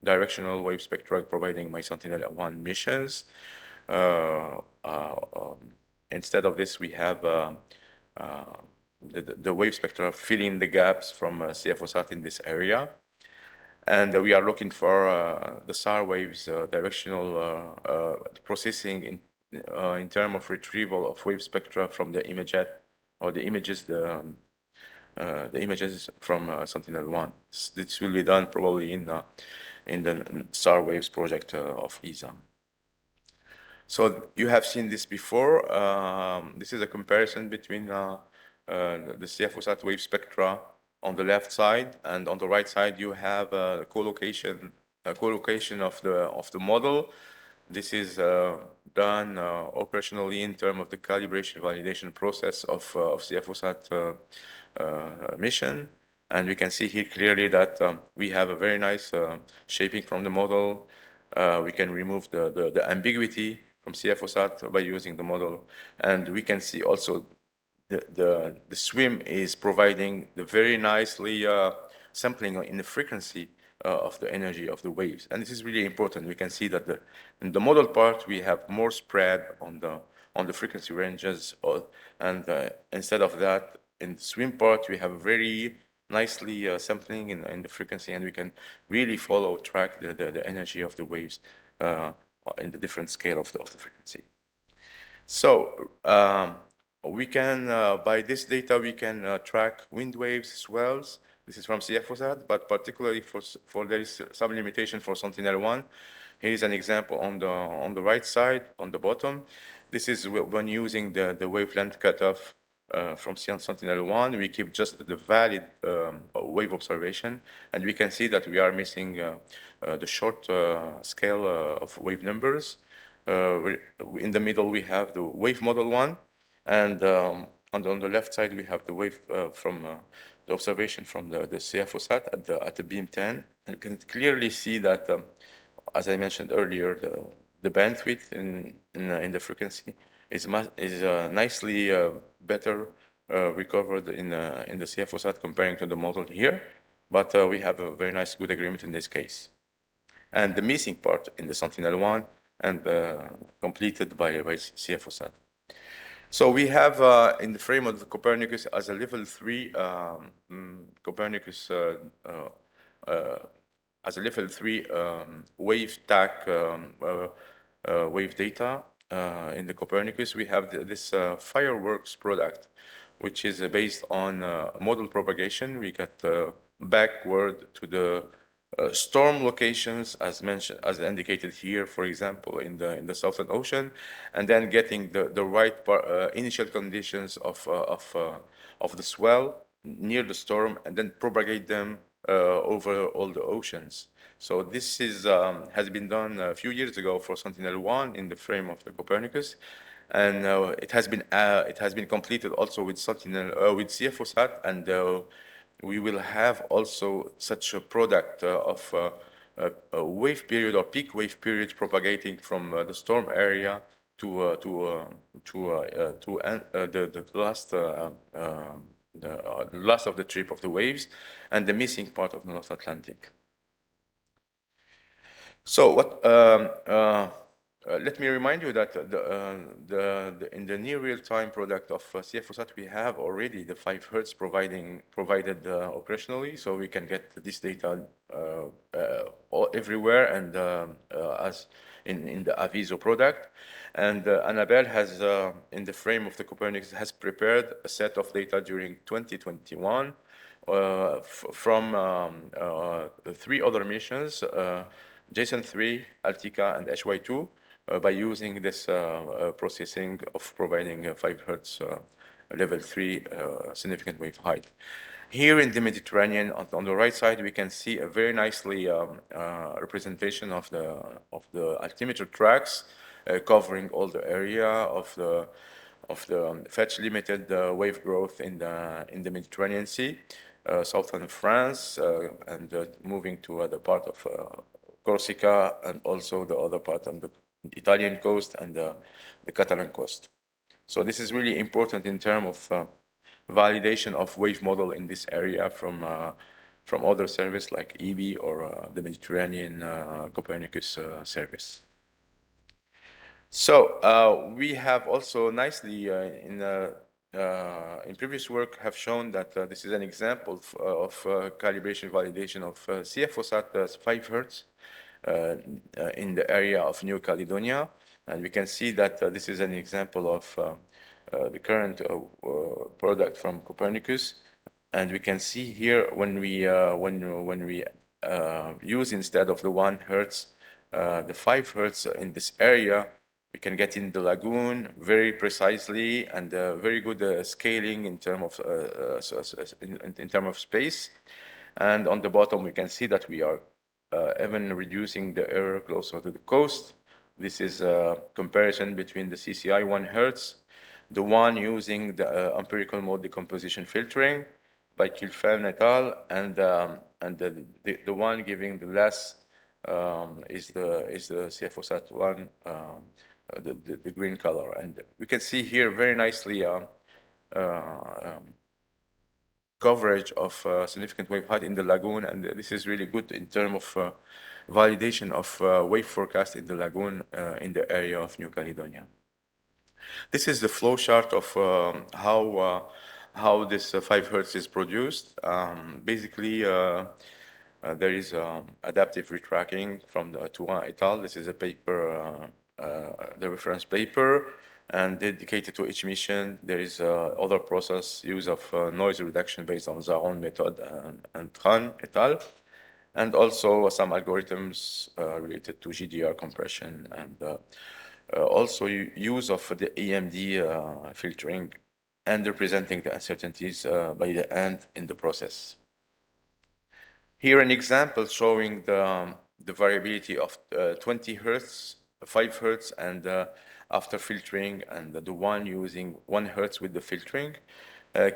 directional wave spectra providing my Sentinel-1 missions. Instead of this, we have the wave spectra filling the gaps from CFOSAT in this area. And we are looking for the SAR waves directional processing in terms of retrieval of wave spectra from the imagejet or the images from Sentinel-1. This will be done probably in the SAR waves project of ESA. So you have seen this before. This is a comparison between the CFOSAT wave spectra on the left side, and on the right side you have a co-location of the model. This is done operationally in terms of the calibration validation process of CFOSAT mission. And we can see here clearly that we have a very nice shaping from the model. We can remove the ambiguity from CFOSAT by using the model. And we can see also the SWIM is providing the very nicely sampling in the frequency of the energy of the waves. And this is really important. We can see that in the model part, we have more spread on the frequency ranges, and instead of that, in the SWIM part, we have very nicely sampling in the frequency, and we can really track the energy of the waves in the different scale of the frequency. So we can, by this data, we can track wind waves, swells. This is from CFOSAT, but particularly for there is some limitation for Sentinel-1. Here is an example on the right side, on the bottom. This is when using the wavelength cutoff from Sentinel-1. We keep just the valid wave observation, and we can see that we are missing the short scale of wave numbers. In the middle, we have the wave model one, and on the left side, we have the wave from the observation from the CFOSAT at the beam 10. And you can clearly see that, as I mentioned earlier, the bandwidth in the frequency is nicely better recovered in the CFOSAT comparing to the model here. But we have a very nice good agreement in this case. And the missing part in the Sentinel-1 and completed by CFOSAT. So we have in the frame of the Copernicus as a level 3 Copernicus as a level 3 wave TAC wave data in the Copernicus. We have this fireworks product which is based on model propagation. We get backward to the storm locations, as mentioned, as indicated here, for example, in the Southern Ocean, and then getting the right initial conditions of the swell near the storm, and then propagate them over all the oceans. So this is has been done a few years ago for Sentinel-1 in the frame of the Copernicus, and it has been completed also with Sentinel with CFOSat, and we will have also such a product of a wave period or peak wave period propagating from the storm area to the last the last of the trip of the waves and the missing part of the North Atlantic. So let me remind you that in the near real-time product of CFOSat, we have already the 5 Hertz provided operationally, so we can get this data everywhere and as in the Aviso product. And Annabelle has, in the frame of the Copernicus, has prepared a set of data during 2021 from 3 other missions, JSON3, Altica, and HY2, by using this processing of providing 5 Hertz level 3 significant wave height. Here in the Mediterranean, on the right side, we can see a very nicely representation of the altimeter tracks covering all the area of the fetch limited wave growth in the Mediterranean Sea, southern France, and moving to the part of Corsica, and also the other part on the Italian coast and the Catalan coast. So this is really important in terms of validation of wave model in this area from other service like EB or the Mediterranean Copernicus service. So we have also nicely in previous work have shown that this is an example of calibration validation of CFOSat 5 Hertz in the area of New Caledonia, and we can see that this is an example of the current product from Copernicus, and we can see here when we use instead of the 1 Hertz the 5 Hertz in this area, we can get in the lagoon very precisely and very good scaling in terms of in terms of space. And on the bottom, we can see that we are even reducing the error closer to the coast. This is a comparison between the CCI 1 Hertz, the one using the empirical mode decomposition filtering by Kilfen et al., and the one giving the less is the CFOSat 1, the green color. And we can see here very nicely coverage of significant wave height in the lagoon, and this is really good in terms of validation of wave forecast in the lagoon in the area of New Caledonia. This is the flow chart of how this 5 Hertz is produced. Basically, there is adaptive retracking from the Touin et al. This is a paper, the reference paper, and dedicated to each mission. There is other process use of noise reduction based on Zaron method and Tran et al. And also some algorithms related to GDR compression and also use of the EMD filtering and representing the uncertainties by the end in the process. Here an example showing the variability of 20 Hertz, 5 Hertz, and after filtering, and the one using 1 Hertz with the filtering.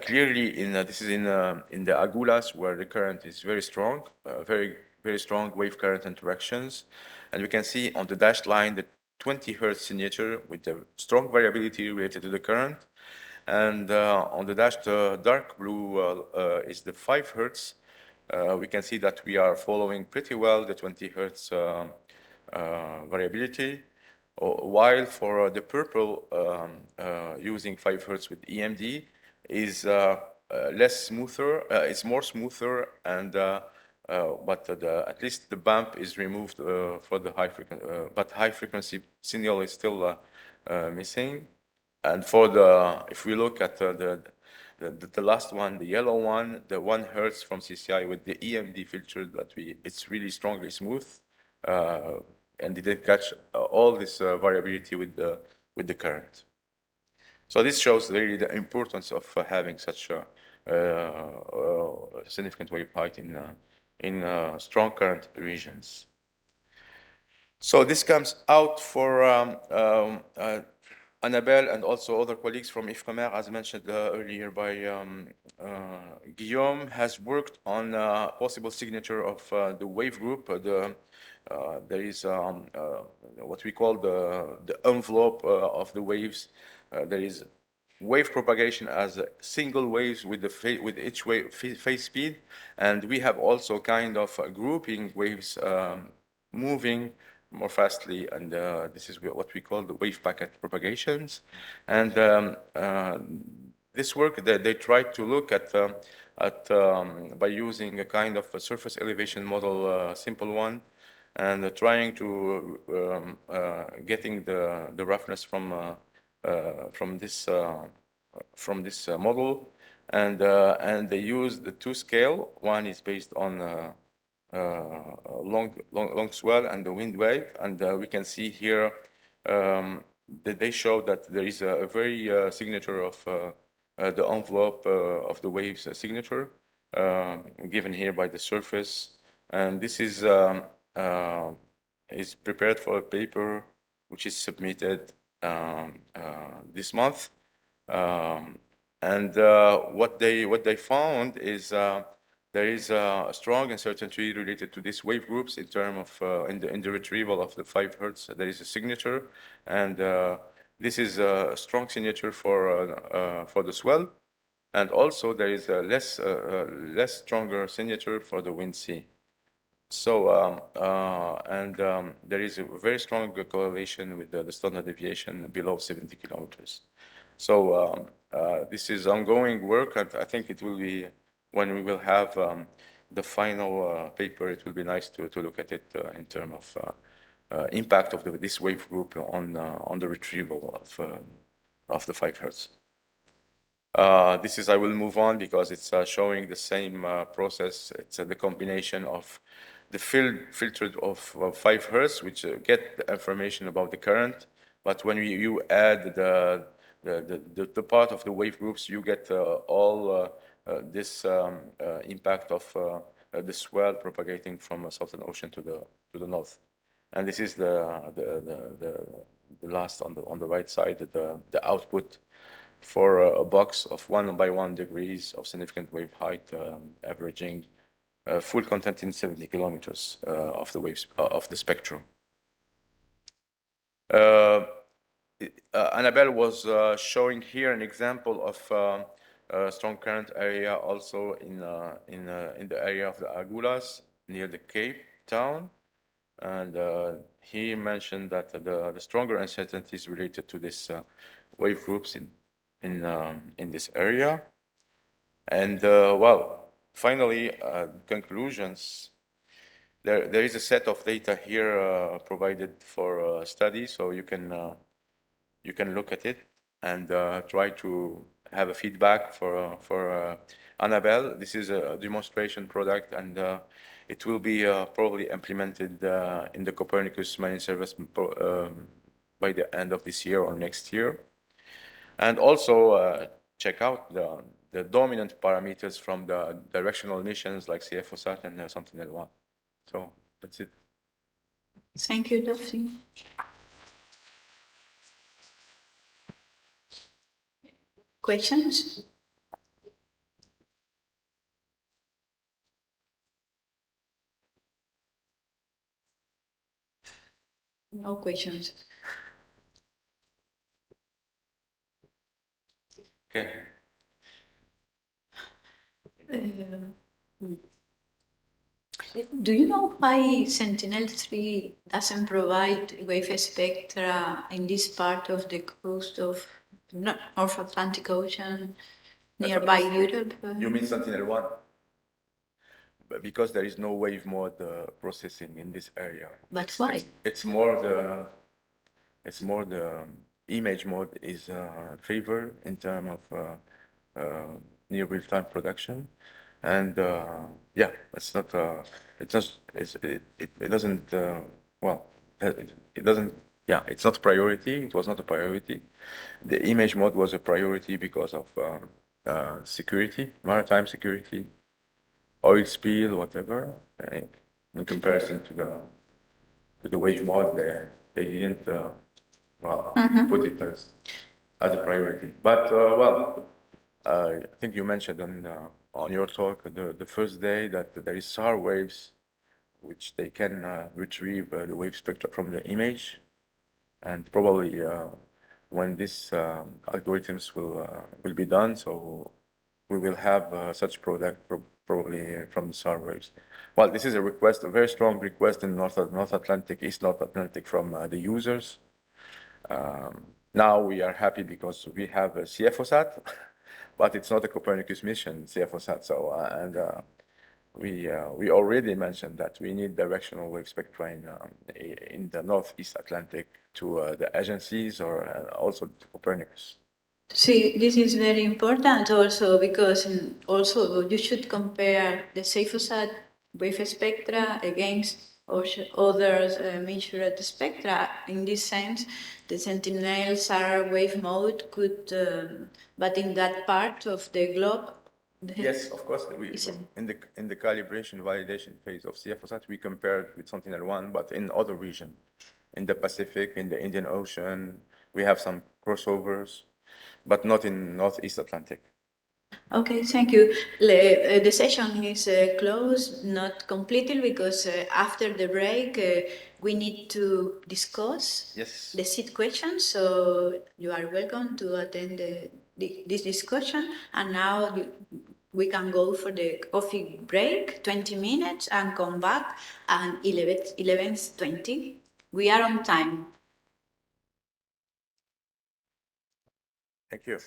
Clearly, this is in the Agulhas, where the current is very strong, very strong wave current interactions, and we can see on the dashed line the 20 Hertz signature with the strong variability related to the current, and on the dashed dark blue is the 5 Hertz. We can see that we are following pretty well the 20 Hertz variability, while for the purple using 5 Hertz with EMD is less smoother, it's more smoother, and but at least the bump is removed for the high frequency, but high frequency signal is still missing. And for the, if we look at the the last one, the yellow one, the 1 hertz from CCI with the EMD filter that it's really strongly smooth, and it didn't catch all this variability with the current. So this shows really the importance of having such a significant wave height in strong current regions. So this comes out for Annabelle and also other colleagues from IFREMER, as mentioned earlier by Guillaume, has worked on possible signature of the wave group. There is what we call the envelope of the waves. There is wave propagation as single waves with each wave phase speed, and we have also kind of grouping waves moving more fastly, and this is what we call the wave packet propagations. And this work, they tried to look at by using a kind of a surface elevation model, simple one, and trying to getting the roughness from this model, and they use the 2 scale. One is based on long swell and the wind wave, and we can see here that they show that there is a very signature of the envelope of the waves signature given here by the surface, and this is prepared for a paper which is submitted this month, and what they found is there is a strong uncertainty related to these wave groups in terms of in the retrieval of the 5 hertz. There is a signature, and this is a strong signature for the swell, and also there is a less stronger signature for the wind C. So there is a very strong correlation with the standard deviation below 70 kilometers. So this is ongoing work, and I think it will be, when we will have the final paper, it will be nice to look at it in terms of impact of this wave group on the retrieval of the 5 hertz. I will move on because it's showing the same process. It's the combination of the filtered of 5 hertz, which get the information about the current, but when you add the part of the wave groups, you get all this impact of the swell propagating from the Southern Ocean to the north, and this is the last on the right side, the output for a box of 1 by 1 degrees of significant wave height, averaging full content in 70 kilometers of the waves of the spectrum. Annabelle was showing here an example of a strong current area also in the area of the Aguilas near the Cape Town, and he mentioned that the stronger uncertainties related to this wave groups in this area. And well, finally, conclusions. There is a set of data here provided for study, so you can look at it and try to have a feedback for Annabelle. This is a demonstration product, and it will be probably implemented in the Copernicus Marine Service by the end of this year or next year. And also check out the dominant parameters from the directional missions like CFOSAT and Sentinel-1. So that's it. Thank you, Daphne. Questions? No questions. Okay. Do you know why Sentinel-3 doesn't provide wave spectra in this part of the coast of North Atlantic Ocean, nearby Europe? You mean Sentinel-1? Because there is no wave mode processing in this area. But why? It's more the image mode is favored in terms of near real-time production. And yeah, it's not, it doesn't, well, it doesn't, yeah, it's not a priority. It was not a priority. The image mode was a priority because of security, maritime security, oil spill, whatever. In comparison to the wage mode, they didn't well, put it as a priority. But well, I think you mentioned on your talk the first day that there is SAR waves, which they can retrieve the wave spectra from the image, and probably when these algorithms will be done, so we will have such product probably from the SAR waves. Well, this is a request, a very strong request in North Atlantic, East North Atlantic from the users. Now we are happy because we have a CFOSAT, but it's not a Copernicus mission, CFOSAT. So, we already mentioned that we need directional wave spectra in the Northeast Atlantic to the agencies or also to Copernicus. See, this is very important also because also you should compare the CFOSAT wave spectra against other measured spectra. In this sense, the Sentinel SAR wave mode could, but in that part of the globe. Yes, of course. In the calibration validation phase of CFOSAT, we compared with Sentinel-1, but in other regions, in the Pacific, in the Indian Ocean, we have some crossovers, but not in Northeast Atlantic. Okay, thank you. The session is closed, not completely, because after the break, we need to discuss the seat questions. So you are welcome to attend this discussion. And now we can go for the coffee break, 20 minutes, and come back at 11:20. We are on time. Thank you.